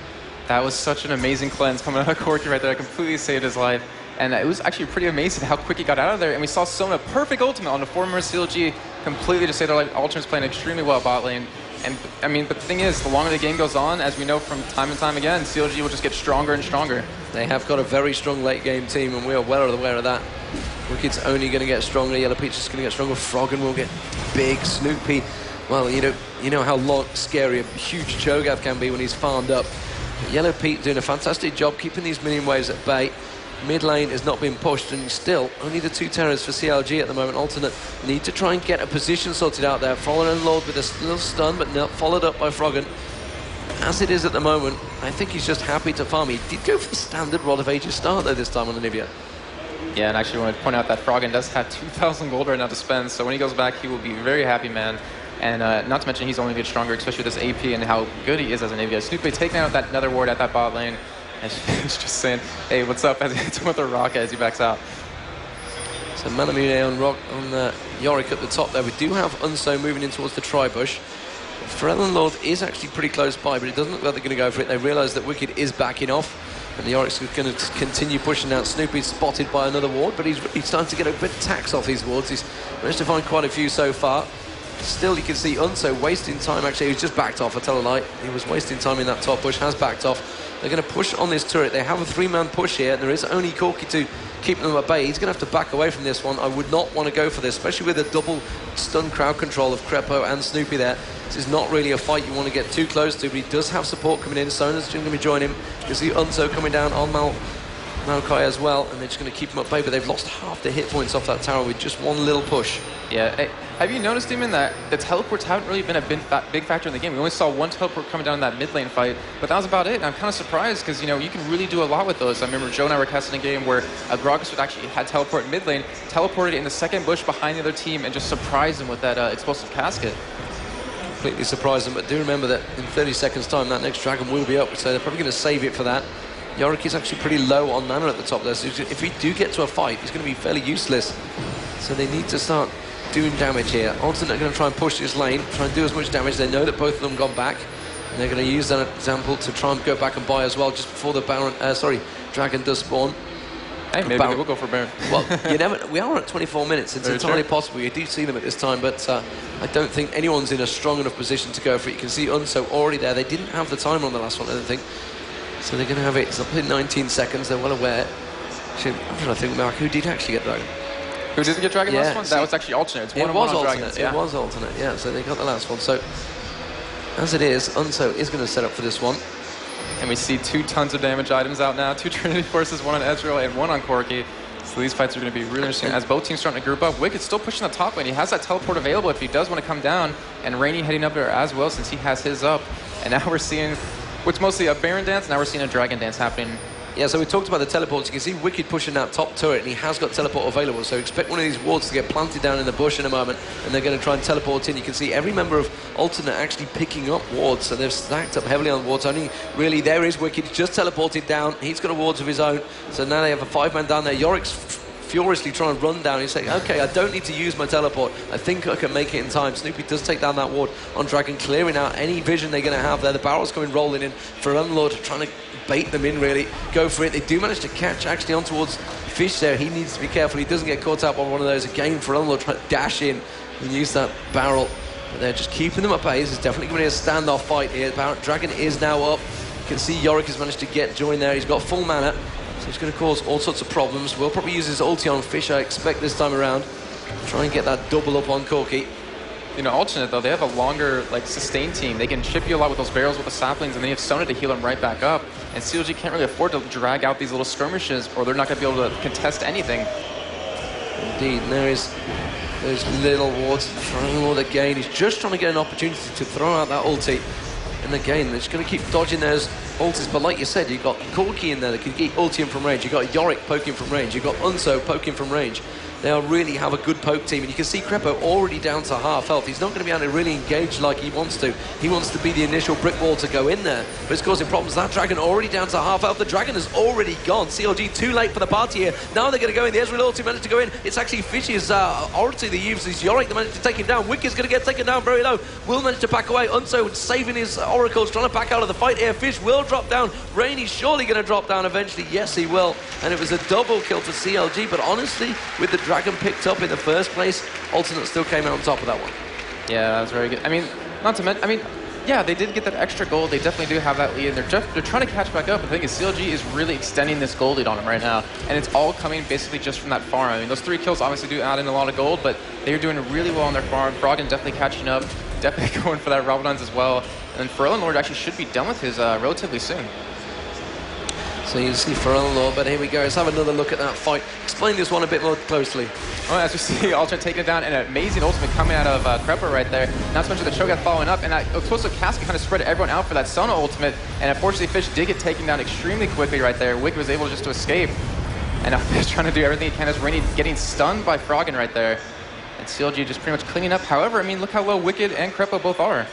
That was such an amazing cleanse coming out of Corky right there. It completely saved his life. And it was actually pretty amazing how quick he got out of there. And we saw Sona, perfect ultimate on the former CLG, completely just saved their life. Ultimate's playing extremely well at bot lane. And, I mean, but the thing is, the longer the game goes on, as we know from time and time again, CLG will just get stronger and stronger. They have got a very strong late game team, and we are well aware of that. Wicked's only going to get stronger. Yellow Pete's just going to get stronger. Froggen will get big. Snoopy, well, you know how scary a huge Cho'Gath can be when he's farmed up. But Yellow Pete doing a fantastic job keeping these minion waves at bay. Mid lane has not been pushed, and still only the 2 terrors for CLG at the moment. Alternate need to try and get a position sorted out there. Fallen Lord with a little stun, but not followed up by Froggen. As it is at the moment, I think he's just happy to farm. He did go for the standard Rod of Ages start though this time on the Nivea. Yeah, and actually I want to point out that Froggen does have 2,000 gold right now to spend, so when he goes back, he will be a very happy man. And not to mention, he's only going to get stronger, especially with this AP and how good he is as an Nivea. Snoopy taking out that nether ward at that bot lane. And he's just saying, hey, what's up, as he hits him with a rocket as he backs out. So Manamune on Yorick at the top there. We do have Unso moving in towards the Tribush. Pharrell Lord is actually pretty close by, but it doesn't look like they're going to go for it. They realise that Wicked is backing off, and the Yorick's going to continue pushing out. Snoopy's spotted by another ward, but he's really starting to get a bit of tax off these wards. He's managed to find quite a few so far. Still, you can see Unso wasting time. Actually, he was just backed off. I tell a lie. He was wasting time in that top push, has backed off. They're going to push on this turret. They have a 3-man push here, and there is only Corki to keep them at bay. He's going to have to back away from this one. I would not want to go for this, especially with a double stun crowd control of Crepo and Snoopy there. This is not really a fight you want to get too close to, but he does have support coming in. Sona's going to be joining him. You can see Unso coming down on Maokai as well, and they're just going to keep him at bay, but they've lost half the hit points off that tower with just one little push. Yeah. Hey, have you noticed, Demon, that the teleports haven't really been a big factor in the game? We only saw one teleport coming down in that mid lane fight, but that was about it. And I'm kind of surprised because, you know, you can really do a lot with those. I remember Joe and I were casting a game where Gragas would actually had teleport in mid lane, teleported in the second bush behind the other team, and just surprised them with that explosive casket. Completely surprised them, but do remember that in 30 seconds time that next dragon will be up, so they're probably going to save it for that. Yorick is actually pretty low on mana at the top there, so if we do get to a fight, he's going to be fairly useless. So they need to start doing damage here. Alternate are going to try and push this lane, try and do as much damage. They know that both of them gone back, and they're going to use that example to try and go back and buy as well, just before the dragon does spawn. Hey, maybe we'll go for Baron. Well, you never. We are at 24 minutes. It's entirely possible. You do see them at this time, but I don't think anyone's in a strong enough position to go for it. You can see Unso already there. They didn't have the timer on the last one, I don't think. So they're going to have it. It's up in 19 seconds. They're well aware. Actually, I'm trying to think, Mark, who did actually get Dragon? Who didn't get Dragon last one? That was actually alternate. It was alternate. It was alternate, yeah. So they got the last one. So, as it is, Unso is going to set up for this one. And we see 2 tons of damage items out now. 2 Trinity Forces, 1 on Ezreal and 1 on Corki. So these fights are going to be really interesting as both teams starting to group up. Wicked's still pushing the top lane. He has that teleport available if he does want to come down. And Rainy heading up there as well since he has his up. And now we're seeing what's mostly a Baron dance. Now we're seeing a Dragon dance happening. Yeah, so we talked about the teleports. You can see Wicked pushing that top turret, and he has got teleport available. So expect one of these wards to get planted down in the bush in a moment, and they're going to try and teleport in. You can see every member of Alternate actually picking up wards, so they've stacked up heavily on wards. Only really there is Wicked. He's just teleported down. He's got a wards of his own. So now they have a 5-man down there. Yorick's furiously trying to run down. He's saying, okay, I don't need to use my teleport. I think I can make it in time. Snoopy does take down that ward on Dragon, clearing out any vision they're going to have there. The barrel's coming rolling in for Unlord, trying to bait them in, really. Go for it. They do manage to catch actually on towards Fish there. He needs to be careful. He doesn't get caught up on one of those again for Unlord, trying to dash in and use that barrel. But they're just keeping them at bay. This is definitely going to be a standoff fight here. Dragon is now up. You can see Yorick has managed to join there. He's got full mana. So it's going to cause all sorts of problems. We'll probably use his ulti on Fish, I expect, this time around. Try and get that double up on Corki. You know, Alternate, though, they have a longer, sustain team. They can chip you a lot with those barrels with the saplings, and then you have Sona to heal them right back up. And CLG can't really afford to drag out these little skirmishes, or they're not going to be able to contest anything. Indeed, and there's little wards throwing all again. He's just trying to get an opportunity to throw out that ulti. And again, they're just going to keep dodging those ultis. But like you said, you've got Corki in there that can get ulti from range. You've got Yorick poking from range. You've got Unso poking from range. They'll really have a good poke team. And you can see Crepo already down to half health. He's not going to be able to really engage like he wants to. He wants to be the initial brick wall to go in there. But it's causing problems. That Dragon already down to half health. The Dragon is already gone. CLG too late for the party here. Now they're going to go in. The Ezreal ulti managed to go in. It's actually Fish's ulti that uses Yorick that managed to take him down. Wicked's going to get taken down very low. Will manage to back away. Unso saving his oracles, trying to back out of the fight here. Fish will drop down. Rainy's surely going to drop down eventually. Yes, he will. And it was a double kill for CLG. But honestly, with the Dragon picked up in the first place, Alternate still came out on top of that one. Yeah, that was very good. I mean, not to mention, yeah, they did get that extra gold. They definitely do have that lead. They're trying to catch back up. The thing is, CLG is really extending this gold lead on them right now. And it's all coming basically just from that farm. I mean, those 3 kills obviously do add in a lot of gold, but they're doing really well on their farm. Froggen definitely catching up, definitely going for that Rabadon's as well. And then Ferelden Lord actually should be done with his relatively soon. So you see Ferelden Lord, but here we go. Let's have another look at that fight. Explain this one a bit more closely. Well, as we see, Alternate taking it down, and an amazing ultimate coming out of Crepo right there. Not to mention the Cho'Gath following up, and that explosive casket kind of spread everyone out for that Sona ultimate. And unfortunately, Fish did get taken down extremely quickly right there. Wicked was able just to escape. And now Fish trying to do everything he can as Rainy getting stunned by Froggen right there. And CLG just pretty much cleaning up. However, I mean, look how low Wicked and Crepo both are.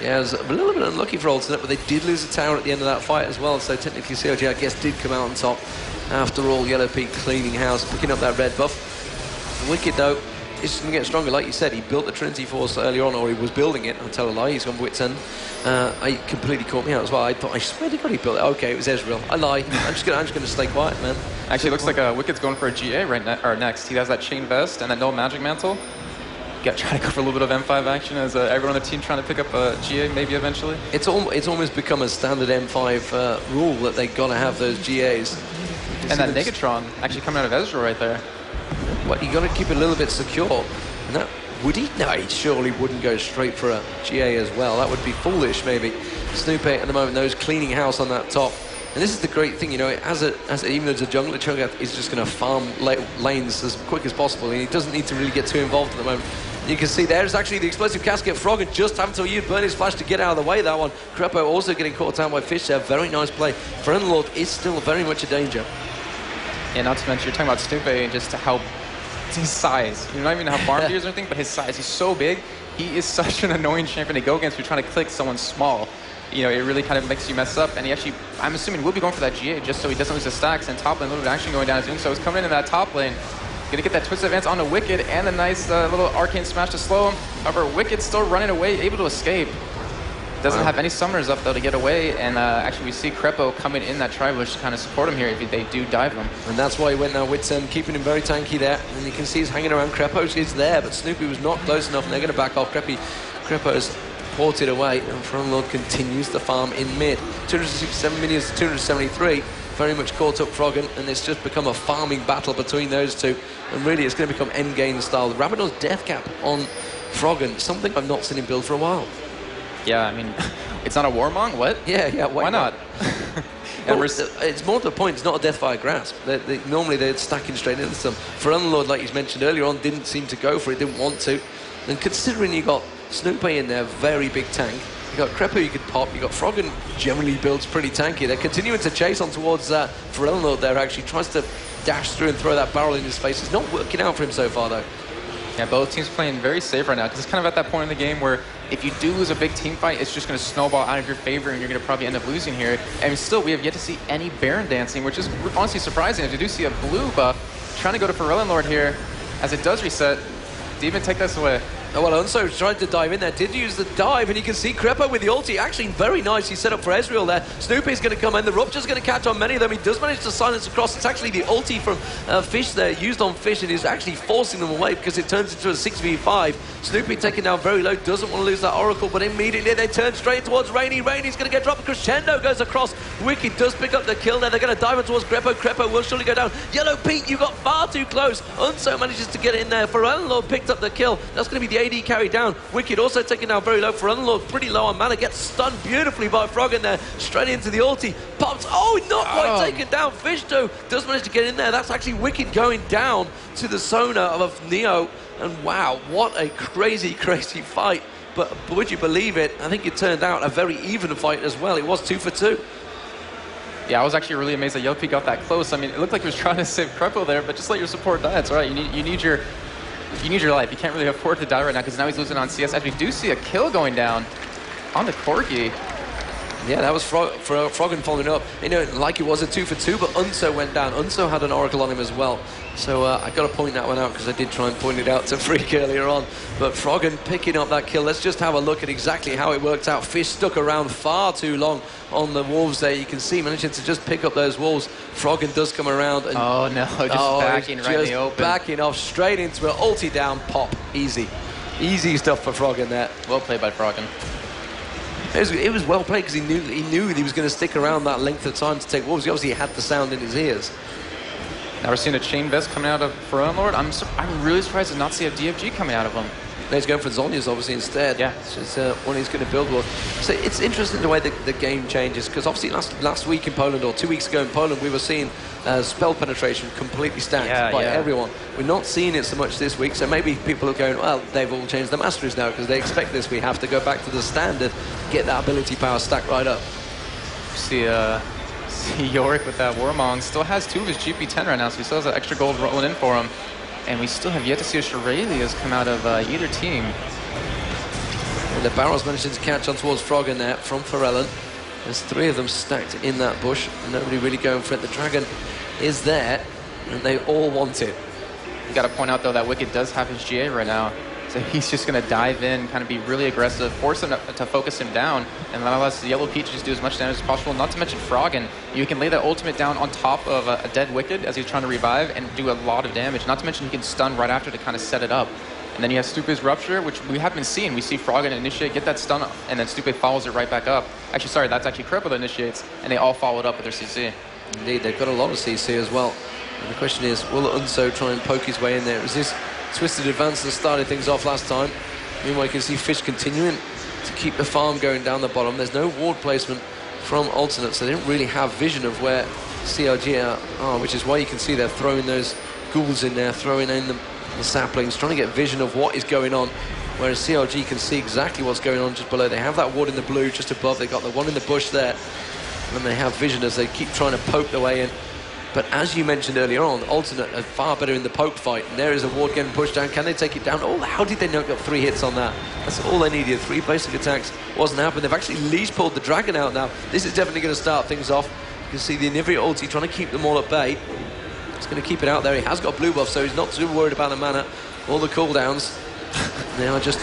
Yeah, it was a little bit unlucky for Alternate, but they did lose a tower at the end of that fight as well, so technically CLG, I guess, did come out on top. After all, Yellow Peak cleaning house, picking up that red buff. Wicked, though, is going to get stronger. Like you said, he built the Trinity Force earlier on, or he was building it. I'll tell a lie, he's gone Wit's End. I completely caught me out as well. I thought, I swear to God he built it. Okay, it was Ezreal. I lie. I'm just going to stay quiet, man. Actually, it looks like Wicked's going for a GA next. He has that Chain Vest and that No Magic Mantle. try to go for a little bit of M5 action as everyone on the team trying to pick up a GA maybe eventually. It's almost become a standard M5 rule that they got to have those GAs. And that Negatron actually coming out of Ezreal right there. Well, you got to keep it a little bit secure. And that would he? No, he surely wouldn't go straight for a GA as well. That would be foolish, maybe. Snoop at the moment knows cleaning house on that top. And this is the great thing, you know, even as a jungler, Cho'Gath is just going to farm lanes as quick as possible, and he doesn't need to really get too involved at the moment. You can see there's actually the explosive casket. Froggen just having to use burn his flash to get out of the way, that one. Crepo also getting caught out by Fish there. Very nice play. Friendlord is still very much a danger. Yeah, not to mention, you're talking about Snoop and just how his size. You're not even how farm he is or anything, but his size. He's so big. He is such an annoying champion to go against. You're trying to click someone small. You know, it really kind of makes you mess up. And he actually, I'm assuming, will be going for that GA just so he doesn't lose his stacks. And top lane, Lillard actually going down his own. So he's coming in that top lane. Gonna get that twist advance onto Wicked and a nice little arcane smash to slow him. However, Wicked still running away, able to escape. Doesn't have any summoners up though to get away, and actually we see Crepo coming in that tri-bush to kind of support him here if they do dive him. And that's why he went now with keeping him very tanky there. And you can see he's hanging around. Crepo is there, but Snoopy was not close enough, and they're going to back off. Crepo is ported away, and Frontlord continues to farm in mid. 267 minions to 273. Very much caught up Froggen, and it's just become a farming battle between those two. And really, it's going to become endgame style. Rabadon's death cap on Froggen, something I've not seen him build for a while. Yeah, I mean, it's not a Warmong? What? Yeah, why not? Well, it's more to the point, it's not a Deathfire Grasp. Normally they're stacking straight into some. For Unlord, like you mentioned earlier on, didn't seem to go for it, didn't want to. And considering you got Snoopy in there, very big tank. You got Crepo you could pop, you got Froggen generally builds pretty tanky. They're continuing to chase on towards for Unlord there, actually tries to dash through and throw that barrel in his face. It's not working out for him so far though. Yeah, both teams playing very safe right now because it's kind of at that point in the game where if you do lose a big team fight, it's just going to snowball out of your favor and you're going to probably end up losing here. And still, we have yet to see any Baron dancing, which is honestly surprising. As we do see a blue buff trying to go to Pharrell Lord here as it does reset. Demon, take this away. Oh, well, Unso tried to dive in there, did use the dive, and you can see Crepo with the ulti. Actually, very nice. He set up for Ezreal there. Snoopy's going to come in. The Rupture's going to catch on many of them. He does manage to silence across. It's actually the ulti from Fish there, used on Fish, and is actually forcing them away because it turns into a 6v5. Snoopy taken down very low, doesn't want to lose that Oracle, but immediately they turn straight towards Rainy. Rainy's going to get dropped. Crescendo goes across. Wicked does pick up the kill there. They're going to dive in towards Crepo. Crepo will surely go down. Yellow Pete, you got far too close. Unso manages to get in there. Pharrell picked up the kill. That's going to be the AD carry down. Wicked also taken down very low. For Unlord, pretty low on mana. Gets stunned beautifully by Froggen there. Straight into the ulti. Pops. Oh, not quite taken down. Fish, though, does manage to get in there. That's actually Wicked going down to the Sona of Neo. And wow, what a crazy, crazy fight. But would you believe it? I think it turned out a very even fight as well. It was 2 for 2. Yeah, I was actually really amazed that Yellow Pete got that close. I mean, it looked like he was trying to save Crepo there, but just let your support die. It's all right. You need your life. You can't really afford to die right now because now he's losing on CS. As we do see a kill going down on the Corgi. Yeah, that was Froggen following up. You know, like it was a 2 for 2, but Unso went down. Unso had an Oracle on him as well. So I got to point that one out because I did try and point it out to Freak earlier on. But Froggen picking up that kill. Let's just have a look at exactly how it worked out. Fish stuck around far too long on the wolves there. You can see managing to just pick up those wolves. Froggen does come around. And, oh no, backing right in the open. Backing off straight into it. Ulti down, pop. Easy. Easy stuff for Froggen there. Well played by Froggen. It was well played because he knew he was going to stick around that length of time to take wolves. He obviously had the sound in his ears. Now we're seeing a chain vest coming out of Pharrell Lord. I'm really surprised to not see a DFG coming out of him. He's going for Zhonya's obviously instead. Yeah. It's one he's going to build with. So it's interesting the way the game changes because obviously last week in Poland or 2 weeks ago in Poland we were seeing spell penetration completely stacked by everyone. We're not seeing it so much this week, so maybe people are going, well, they've all changed the masteries now because they expect this. We have to go back to the standard, get that ability power stacked right up. See Yorick with that Warmong still has 2 of his GP10 right now, so he still has that extra gold rolling in for him. And we still have yet to see a Shirelius come out of either team. And the barrels managing to catch on towards Froggen there from Pharrell. There's 3 of them stacked in that bush. Nobody really going for it. The dragon is there, and they all want it. You got to point out, though, that Wicked does have his GA right now. So he's just going to dive in, kind of be really aggressive, force him to focus him down, and allow us Yellow Pete to just do as much damage as possible. Not to mention Froggen. You can lay that ultimate down on top of a dead Wicked as he's trying to revive and do a lot of damage. Not to mention he can stun right after to kind of set it up. And then you have Stupe's Rupture, which we have been seeing. We see Froggen initiate, get that stun up, and then Stupe follows it right back up. Actually, sorry, that's actually Cripple that initiates, and they all followed up with their CC. Indeed, they've got a lot of CC as well. And the question is, will Unso try and poke his way in there? Is this Twisted Advance that started things off last time? Meanwhile, you can see Fish continuing to keep the farm going down the bottom. There's no ward placement from Alternate, so they don't really have vision of where CLG are, which is why you can see they're throwing those ghouls in there, throwing in the saplings, trying to get vision of what is going on, whereas CLG can see exactly what's going on just below. They have that ward in the blue just above, they got the one in the bush there, and they have vision as they keep trying to poke their way in. But as you mentioned earlier on, Alternate are far better in the poke fight, and there is a ward getting pushed down. Can they take it down? Oh, how did they not get 3 hits on that? That's all they needed. 3 basic attacks wasn't happening. They've actually leash pulled the dragon out now. This is definitely going to start things off. You can see the Anivia ulti trying to keep them all at bay. He's going to keep it out there. He has got blue buff, so he's not too worried about the mana. All the cooldowns. They are just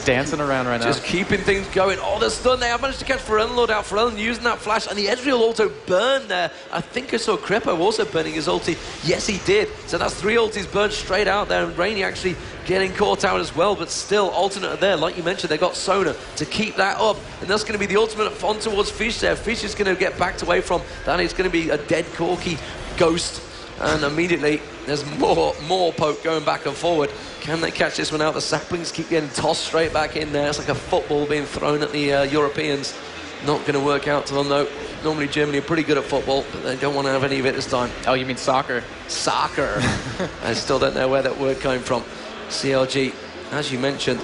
dancing around right now. Just keeping things going. Oh, the stun. They have managed to catch Pharrell out. Pharrell using that flash, and the Ezreal also burned there. I think I saw Crepo also burning his ulti. Yes, he did. So that's 3 ultis burned straight out there, and Rainy actually getting caught out as well, but still, Alternate are there. Like you mentioned, they got Sona to keep that up, and that's going to be the ultimate fun towards Fish there. Fish is going to get backed away from that. It's going to be a dead Corki ghost, and immediately there's more poke going back and forward. Can they catch this one out? The saplings keep getting tossed straight back in there. It's like a football being thrown at the Europeans. Not going to work out to them, though. Normally Germany are pretty good at football, but they don't want to have any of it this time. Oh, you mean soccer? Soccer. I still don't know where that word came from. CLG, as you mentioned,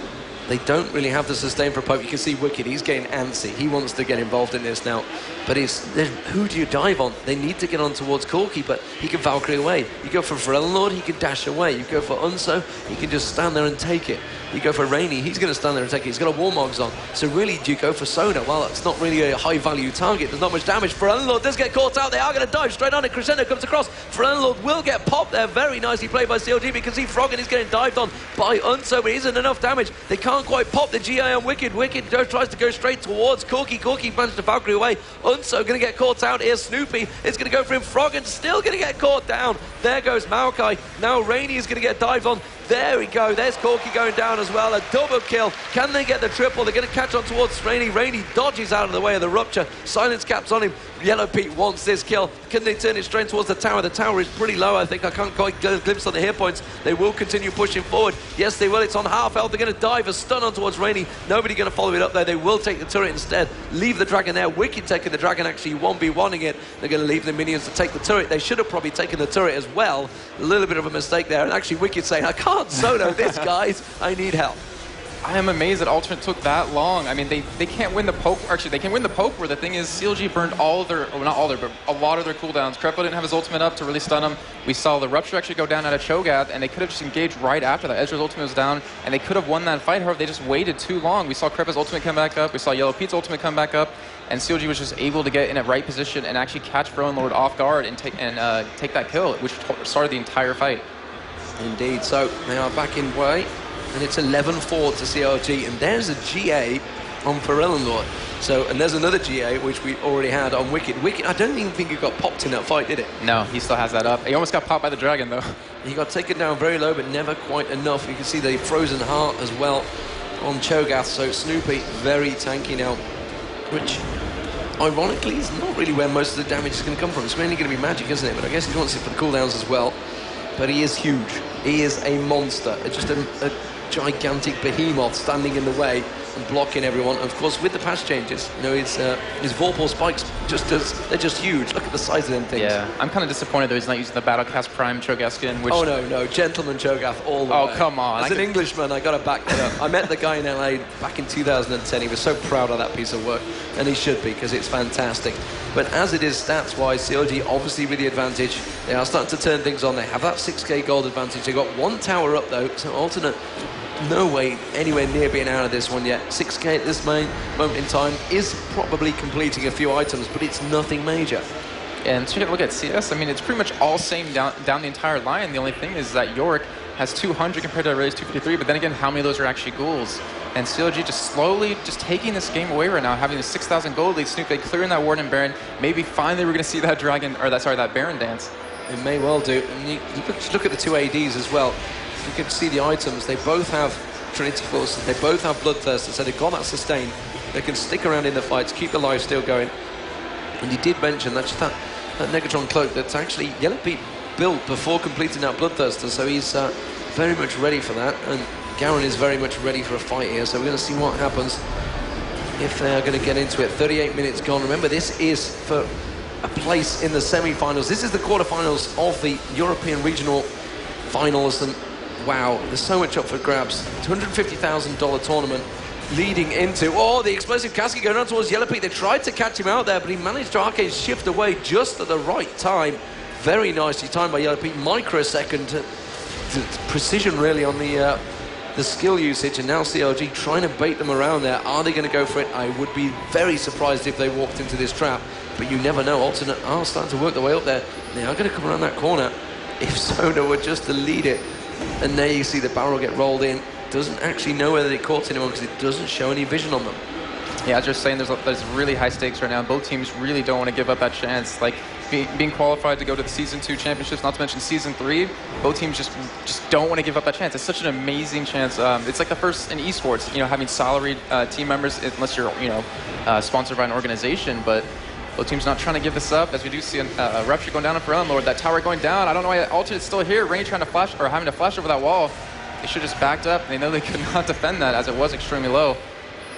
they don't really have the sustain for poke. You can see Wicked, he's getting antsy. He wants to get involved in this now. But who do you dive on? They need to get on towards Corki, but he can Valkyrie away. You go for Lord, he can dash away. You go for Unso, he can just stand there and take it. You go for Rainy, he's going to stand there and take it. He's got a Warmogs on. So really, do you go for Sona? Well, it's not really a high-value target. There's not much damage. Lord does get caught out. They are going to dive straight on it. Crescendo comes across. Lord will get popped there. Very nicely played by CLG. We can see Froggen is getting dived on by Unso, but it isn't enough damage. They can't quite pop the GI on Wicked. Wicked tries to go straight towards Corki. Corki managed to Valkyrie away. Unso going to get caught out here. Snoopy is going to go for him. Froggen still going to get caught down. There goes Maokai. Now Rainy is going to get dived on. There we go. There's Corki going down as well. A double kill. Can they get the triple? They're going to catch on towards Rainy. Rainy dodges out of the way of the rupture. Silence caps on him. Yellow Pete wants this kill. Can they turn it straight towards the tower? The tower is pretty low, I think. I can't quite get a glimpse on the hit points. They will continue pushing forward. Yes, they will. It's on half health. They're going to dive a stun on towards Rainy. Nobody going to follow it up there. They will take the turret instead. Leave the dragon there. Wicked taking the dragon, actually 1v1ing it. They're going to leave the minions to take the turret. They should have probably taken the turret as well. A little bit of a mistake there. And actually Wicked saying, I can't solo this, guys. I need help. I am amazed that Alternate took that long. I mean, they can't win the poke. Actually, they can win the poke where the thing is CLG burned all of their, well, not all their, but a lot of their cooldowns. Crepo didn't have his ultimate up to really stun him. We saw the Rupture actually go down out of Cho'Gath, and they could have just engaged right after that. Ezreal's ultimate was down, and they could have won that fight. However, they just waited too long. We saw Crepo's ultimate come back up. We saw Yellow Pete's ultimate come back up, and CLG was just able to get in a right position and actually catch Throne Lord off guard and take that kill, which started the entire fight. Indeed. So they are back in play. And it's 11-4 to CLG, and there's a GA on Lord. So, and there's another GA, which we already had on Wicked. Wicked, I don't even think he got popped in that fight, did it? No, he still has that up. He almost got popped by the dragon, though. He got taken down very low, but never quite enough. You can see the Frozen Heart as well on Cho'Gath. So Snoopy, very tanky now, which, ironically, is not really where most of the damage is going to come from. It's mainly going to be magic, isn't it? But I guess he wants it for the cooldowns as well. But he is huge. He is a monster. It's just a gigantic behemoth standing in the way and blocking everyone. And of course, with the patch changes, you know, his Vorpal spikes they're just huge. Look at the size of them things. Yeah, I'm kind of disappointed that he's not using the Battlecast Prime Cho'Gath skin. Which... Oh no, Gentleman Cho'Gath all the way. Oh come on! As an Englishman, I got to back that up. I met the guy in LA back in 2010. He was so proud of that piece of work, and he should be because it's fantastic. But as it is stats-wise, CLG obviously with the advantage. They are starting to turn things on. They have that 6k gold advantage. They got one tower up though, so Alternate. No way anywhere near being out of this one yet. 6k at this moment in time is probably completing a few items, but it's nothing major. And take a look at CS. I mean, it's pretty much all same down the entire line. The only thing is that Yorick has 200 compared to Ray's 253, but then again, how many of those are actually ghouls? And CLG just slowly just taking this game away right now, having a 6,000 gold lead. Snoop, they clearing that Ward and Baron. Maybe finally we're going to see that dragon, or that Baron dance. It may well do. And you look at the two ADs as well. you can see the items, they both have Trinity Force, they both have Bloodthirster, so they've got that sustain. They can stick around in the fights, keep the life steal going. And you did mention that Negatron cloak that's actually Yellow Pete built before completing that Bloodthirster, so he's very much ready for that. And Garen is very much ready for a fight here, so we're going to see what happens if they are going to get into it. 38 minutes gone. Remember, this is for a place in the semi-finals. This is the quarter-finals of the European Regional Finals, and wow, there's so much up for grabs. $250,000 tournament leading into, oh, the explosive casket going on towards Yellow Pete. They tried to catch him out there, but he managed to arcade shift away just at the right time. Very nicely timed by Yellow Pete. Microsecond precision really on the skill usage, and now CLG trying to bait them around there. Are they going to go for it? I would be very surprised if they walked into this trap, but you never know. Alternate are starting to work their way up there. They are going to come around that corner if Sona were just to lead it. And there you see the barrel get rolled in. Doesn't actually know whether they caught anyone because it doesn't show any vision on them. Yeah, I was just saying there's really high stakes right now. Both teams really don't want to give up that chance. Like being qualified to go to the Season 2 championships, not to mention Season 3, both teams just don't want to give up that chance. It's such an amazing chance. It's like the first in esports, you know, having salaried team members, unless you're, you know, sponsored by an organization. But both teams not trying to give this up, as we do see a Rupture going down for Unlord. That tower going down. I don't know why Alternate's still here. Rainy trying to flash, or having to flash over that wall. They should have just backed up. They know they could not defend that as it was extremely low.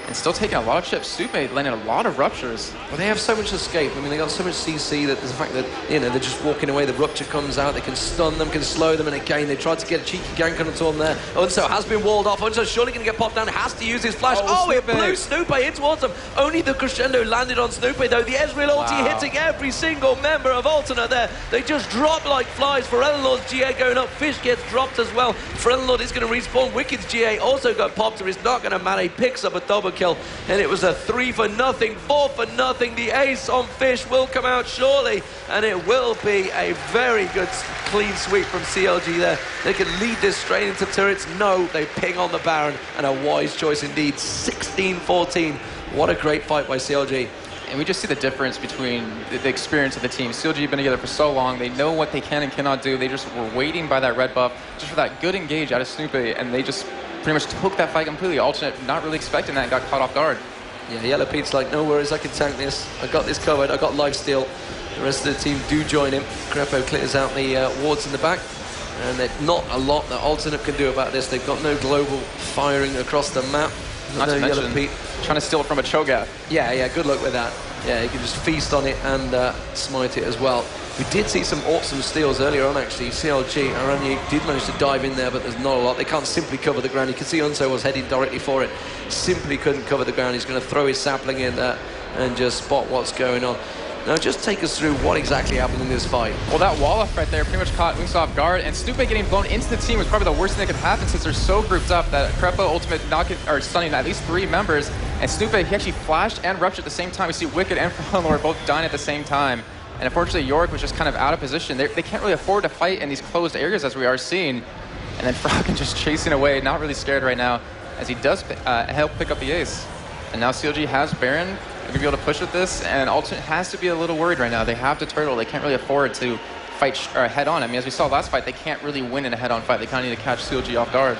And still taking a lot of chips. Supe landing a lot of ruptures. Well, they have so much escape. I mean, they got so much CC that there's the fact that, you know, they're just walking away. The Rupture comes out. They can stun them, can slow them. And again, they tried to get a cheeky gank on them there. Unso has been walled off. Unso surely going to get popped down. Has to use his flash. Oh, it blew Snoopy in towards them. Only the crescendo landed on Snoopy, though. The Ezreal ulti hitting every single member of Alternate there. They just drop like flies. Forellenlord's GA going up. Fish gets dropped as well. Forellenlord is going to respawn. Wicked's GA also got popped. It's not going to matter. He picks up a double kill. And it was a 3 for nothing, 4 for nothing. The ace on Fish will come out shortly, and it will be a very good clean sweep from CLG there. They can lead this straight into turrets. No, they ping on the Baron, and a wise choice indeed. 16-14. What a great fight by CLG. And we just see the difference between the experience of the team. CLG have been together for so long. They know what they can and cannot do. They just were waiting by that red buff, just for that good engage out of Snoopy, and they just pretty much took that fight completely. Alternate not really expecting that and got caught off guard. Yeah, Yellow Pete's like, no worries, I can tank this. I got this covered, I got lifesteal. The rest of the team do join him. Crepo clears out the wards in the back. And there's not a lot that Alternate can do about this. They've got no global firing across the map. Not to mention, trying to steal it from a Cho'Gath. Yeah, good luck with that. Yeah, you can just feast on it and smite it as well. We did see some awesome steals earlier on, actually. CLG, Aranya did manage to dive in there, but there's not a lot. They can't simply cover the ground. You can see Unso was heading directly for it. Simply couldn't cover the ground. He's going to throw his sapling in there and just spot what's going on. Now, just take us through what exactly happened in this fight. Well, that wall off right there pretty much caught Unso off guard, and Snoopy getting blown into the team was probably the worst thing that could happen since they're so grouped up that Crepo ultimate stunning at least 3 members, and Snoopy, he actually flashed and ruptured at the same time. We see Wicked and Forellenlord both dying at the same time. And unfortunately, Yorick was just kind of out of position. They can't really afford to fight in these closed areas as we are seeing. And then Froggen just chasing away, not really scared right now, as he does help pick up the ace. And now CLG has Baron. They're going to be able to push with this, and Alternate has to be a little worried right now. They have to turtle. They can't really afford to fight head-on. I mean, as we saw last fight, they can't really win in a head-on fight. They kind of need to catch CLG off guard.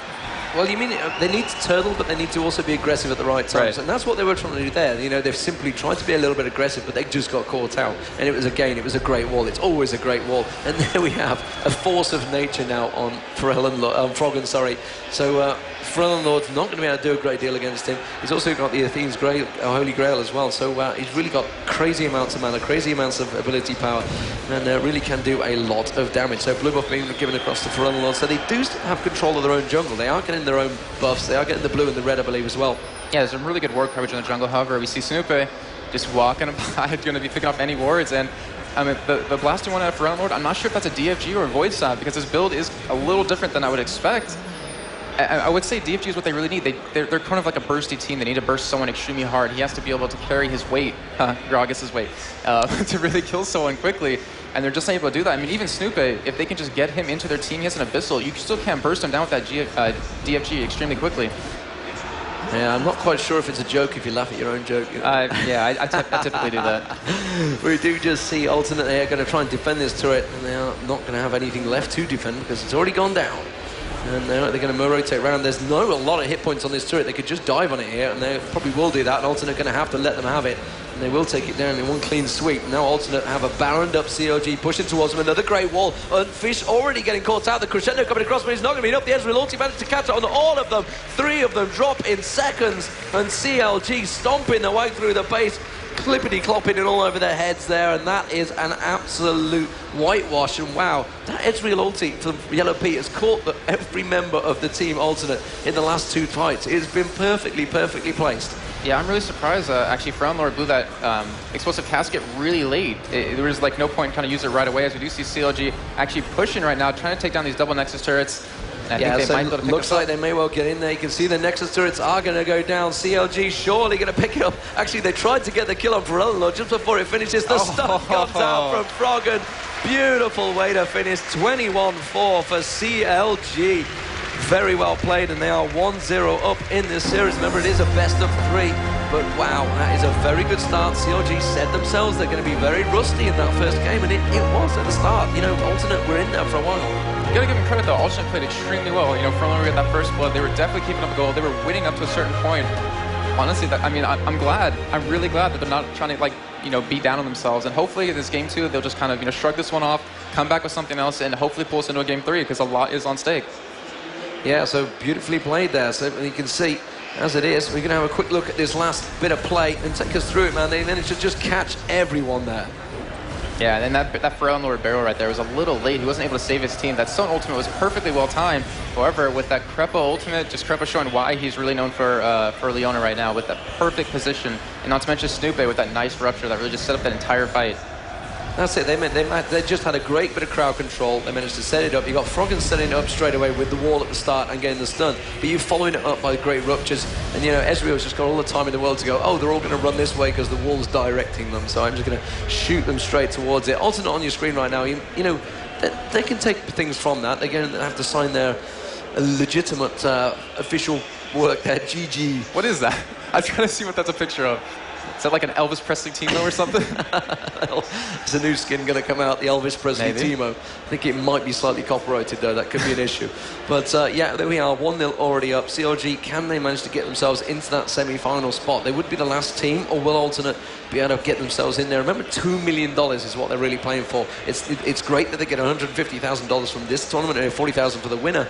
Well, you mean they need to turtle, but they need to also be aggressive at the right times. Right. And that's what they were trying to do there. You know, they've simply tried to be a little bit aggressive, but they just got caught out. And it was a great wall. It's always a great wall. And there we have a force of nature now on Froggen, sorry. So Forellenlord's not going to be able to do a great deal against him. He's also got the Athene's Holy Grail as well. So he's really got crazy amounts of mana, crazy amounts of ability power, and really can do a lot of damage. So blue buff being given across to Forellenlord. So they do have control of their own jungle. They are getting their own buffs. They are getting the blue and the red, I believe, as well. Yeah, there's some really good ward coverage in the jungle. However, we see Snoopy just walking by, going to be picking up any wards. And I mean, the blasting one out of Forellenlord, I'm not sure if that's a DFG or a Void Stab, because his build is a little different than I would expect. I would say DFG is what they really need. They're kind of like a bursty team. They need to burst someone extremely hard. He has to be able to carry his weight, Gragas' weight, to really kill someone quickly. And they're just not able to do that. I mean, even Snoopy, if they can just get him into their team, he has an Abyssal. You still can't burst him down with that DFG extremely quickly. Yeah, I'm not quite sure if it's a joke if you laugh at your own joke. You know? Yeah, I typically do that. We do just see Alternate. They are going to try and defend this turret, and they are not going to have anything left to defend because it's already gone down. And they're going to rotate around. There's a lot of hit points on this turret. They could just dive on it here, and they probably will do that. And Alternate going to have to let them have it. And they will take it down in one clean sweep. Now Alternate have a baroned up CLG pushing towards them. Another great wall. And Fish already getting caught out. The crescendo coming across, but he's not going to be enough. The Ezreal ulti managed to catch on all of them. 3 of them drop in seconds. And CLG stomping their way through the base. Clippity-clopping it all over their heads there, and that is an absolute whitewash. And wow, that Ezreal ulti from Yellow Pete has caught every member of the team Alternate in the last 2 fights. It's been perfectly placed. Yeah, I'm really surprised. Actually, Lord blew that explosive casket really late. There was like no point trying to use it right away, as we do see CLG actually pushing right now, trying to take down these double Nexus turrets. And I think they might be able to pick looks like they may well get in there. You can see the Nexus turrets are going to go down. CLG surely going to pick it up. Actually, they tried to get the kill on Lord just before it finishes. The stun comes out from Froggen. Beautiful way to finish. 21-4 for CLG. Very well played, and they are 1-0 up in this series. Remember, it is a best of 3. But wow, that is a very good start. CLG said themselves they're going to be very rusty in that first game, and it was at the start. You know, Alternate were in there for a while. You gotta give them credit though. Alternate played extremely well. You know, from when we got that first blood, they were definitely keeping up a goal. They were winning up to a certain point. Honestly, I'm glad. I'm really glad that they're not trying to beat down on themselves. And hopefully, this game 2, they'll just kind of shrug this one off, come back with something else, and hopefully pull us into a game 3 because a lot is on stake. Yeah, so beautifully played there. So you can see, as it is, we're going to have a quick look at this last bit of play and take us through it, man. They managed to just catch everyone there. Yeah, and that Lord barrel right there was a little late. He wasn't able to save his team. That Stone ultimate was perfectly well timed. However, with that Crepa ultimate, just Crepa showing why he's really known for Leona right now, with that perfect position. And not to mention Snoopy with that nice rupture that really just set up that entire fight. That's it. They just had a great bit of crowd control. They managed to set it up. You got Froggen setting it up straight away with the wall at the start and getting the stun. But you following it up by great ruptures. And Ezreal's just got all the time in the world to go, oh, they're all going to run this way because the wall's directing them. So I'm just going to shoot them straight towards it. Alternate on your screen right now. They can take things from that. They're going to have to sign their legitimate official work there. GG. What is that? I'm trying to see what that's a picture of. Is that like an Elvis Presley Teemo or something? There's a new skin going to come out, the Elvis Presley Teemo. I think it might be slightly copyrighted though, that could be an issue. But yeah, there we are, 1-0 already up. CLG, can they manage to get themselves into that semi-final spot? They would be the last team, or will Alternate be able to get themselves in there? Remember, $2 million is what they're really playing for. It's great that they get $150,000 from this tournament and $40,000 for the winner.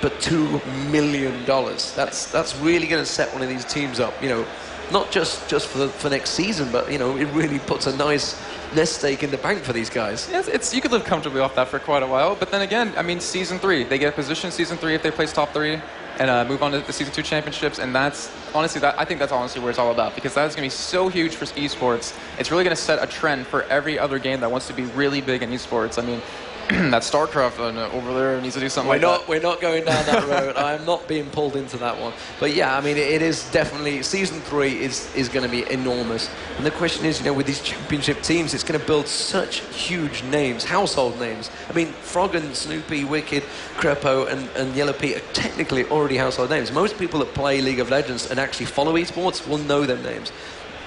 But $2 million, that's really going to set one of these teams up, not just for next season, but it really puts a nice nest egg in the bank for these guys. Yes, you could live comfortably off that for quite a while. But then again, season 3, they get a position season 3 if they place top 3 and move on to the season 2 championships. And that's honestly, I think that's honestly where it's all about, because that is going to be so huge for esports. It's really going to set a trend for every other game that wants to be really big in esports. That StarCraft over there needs to do something We're not going down that road. I am not being pulled into that one. But yeah, it is definitely, season 3 is going to be enormous. And the question is, with these championship teams, it's going to build such huge names, household names. Froggen, Snoopy, Wicked, Crepo, and Yellow Pete are technically already household names. Most people that play League of Legends and actually follow esports will know them names.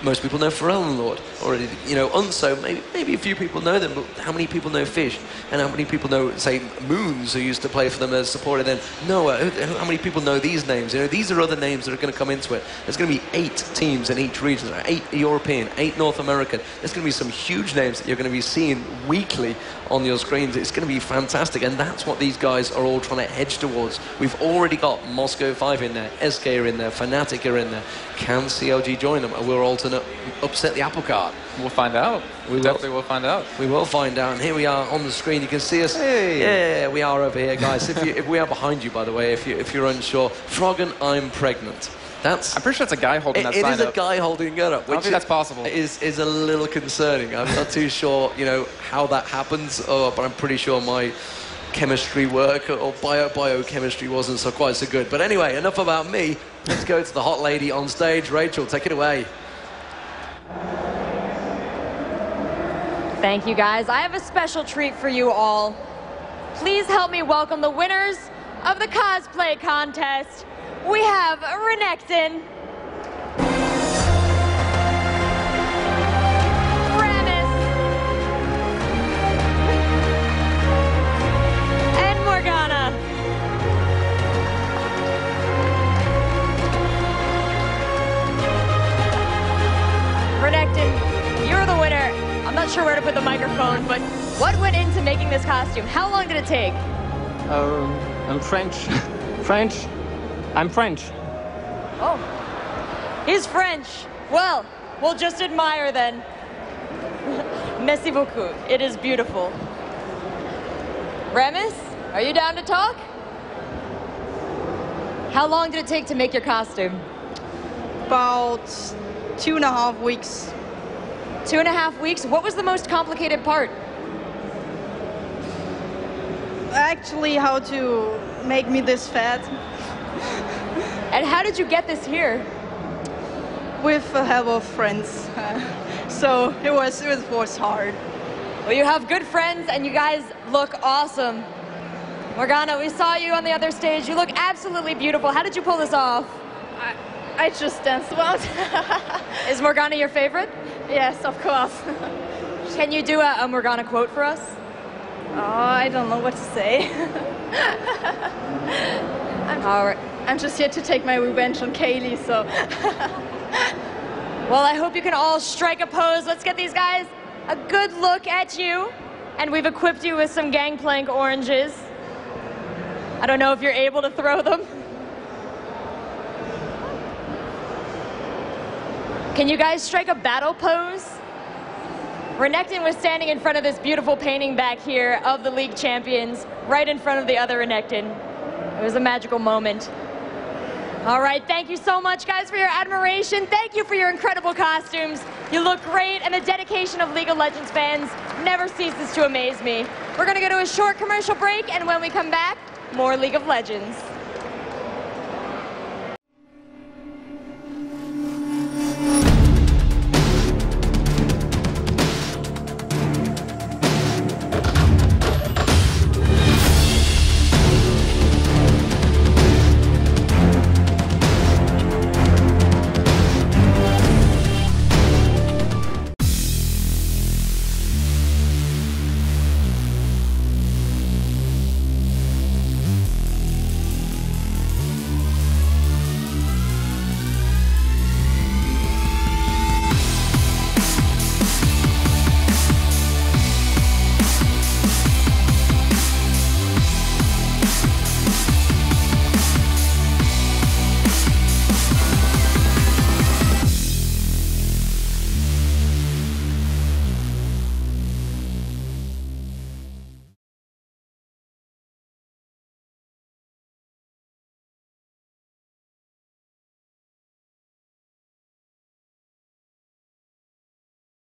Most people know Lord already, Unso, maybe a few people know them, but how many people know Fish? And how many people know, say, Moons, who used to play for them as supporter then? Noah, how many people know these names? These are other names that are going to come into it. There's going to be 8 teams in each region, 8 European, 8 North American. There's going to be some huge names that you're going to be seeing weekly on your screens. It's going to be fantastic, and that's what these guys are all trying to hedge towards. We've already got Moscow 5 in there, SK are in there, Fnatic are in there. Can CLG join them? And we're Alternate upset the apple cart? We'll find out. We definitely will find out. We will find out. And here we are on the screen. You can see us. Hey. Yeah, we are over here, guys. If we are behind you, by the way, if you're unsure. Froggen, I'm pregnant. I'm pretty sure that's a guy holding that sign up. It is a guy holding it up. I don't think that's possible. Is a little concerning. I'm not too sure, how that happens, but I'm pretty sure my chemistry work or biochemistry wasn't quite so good. But anyway, enough about me. Let's go to the hot lady on stage. Rachel, take it away. Thank you, guys. I have a special treat for you all. Please help me welcome the winners of the cosplay contest. We have Renekton, Rammus, and Morgana. the microphone, but what went into making this costume? How long did it take? I'm French. French. I'm French. Oh, he's French. Well, we'll just admire then. Merci beaucoup. It is beautiful. Remus, are you down to talk? How long did it take to make your costume? About 2.5 weeks. 2.5 weeks? What was the most complicated part? Actually, how to make me this fat. And how did you get this here? With the help of friends. So it was hard. Well, you have good friends and you guys look awesome. Morgana, we saw you on the other stage. You look absolutely beautiful. How did you pull this off? I just danced well. Is Morgana your favorite? Yes, of course. Can you do a Morgana quote for us? Oh, I don't know what to say. All right. I'm just here to take my revenge on Kaylee, so. Well, I hope you can all strike a pose. Let's get these guys a good look at you. And we've equipped you with some Gangplank oranges. I don't know if you're able to throw them. Can you guys strike a battle pose? Renekton was standing in front of this beautiful painting back here of the League champions, right in front of the other Renekton. It was a magical moment. All right, thank you so much, guys, for your admiration. Thank you for your incredible costumes. You look great, and the dedication of League of Legends fans never ceases to amaze me. We're gonna go to a short commercial break, and when we come back, more League of Legends.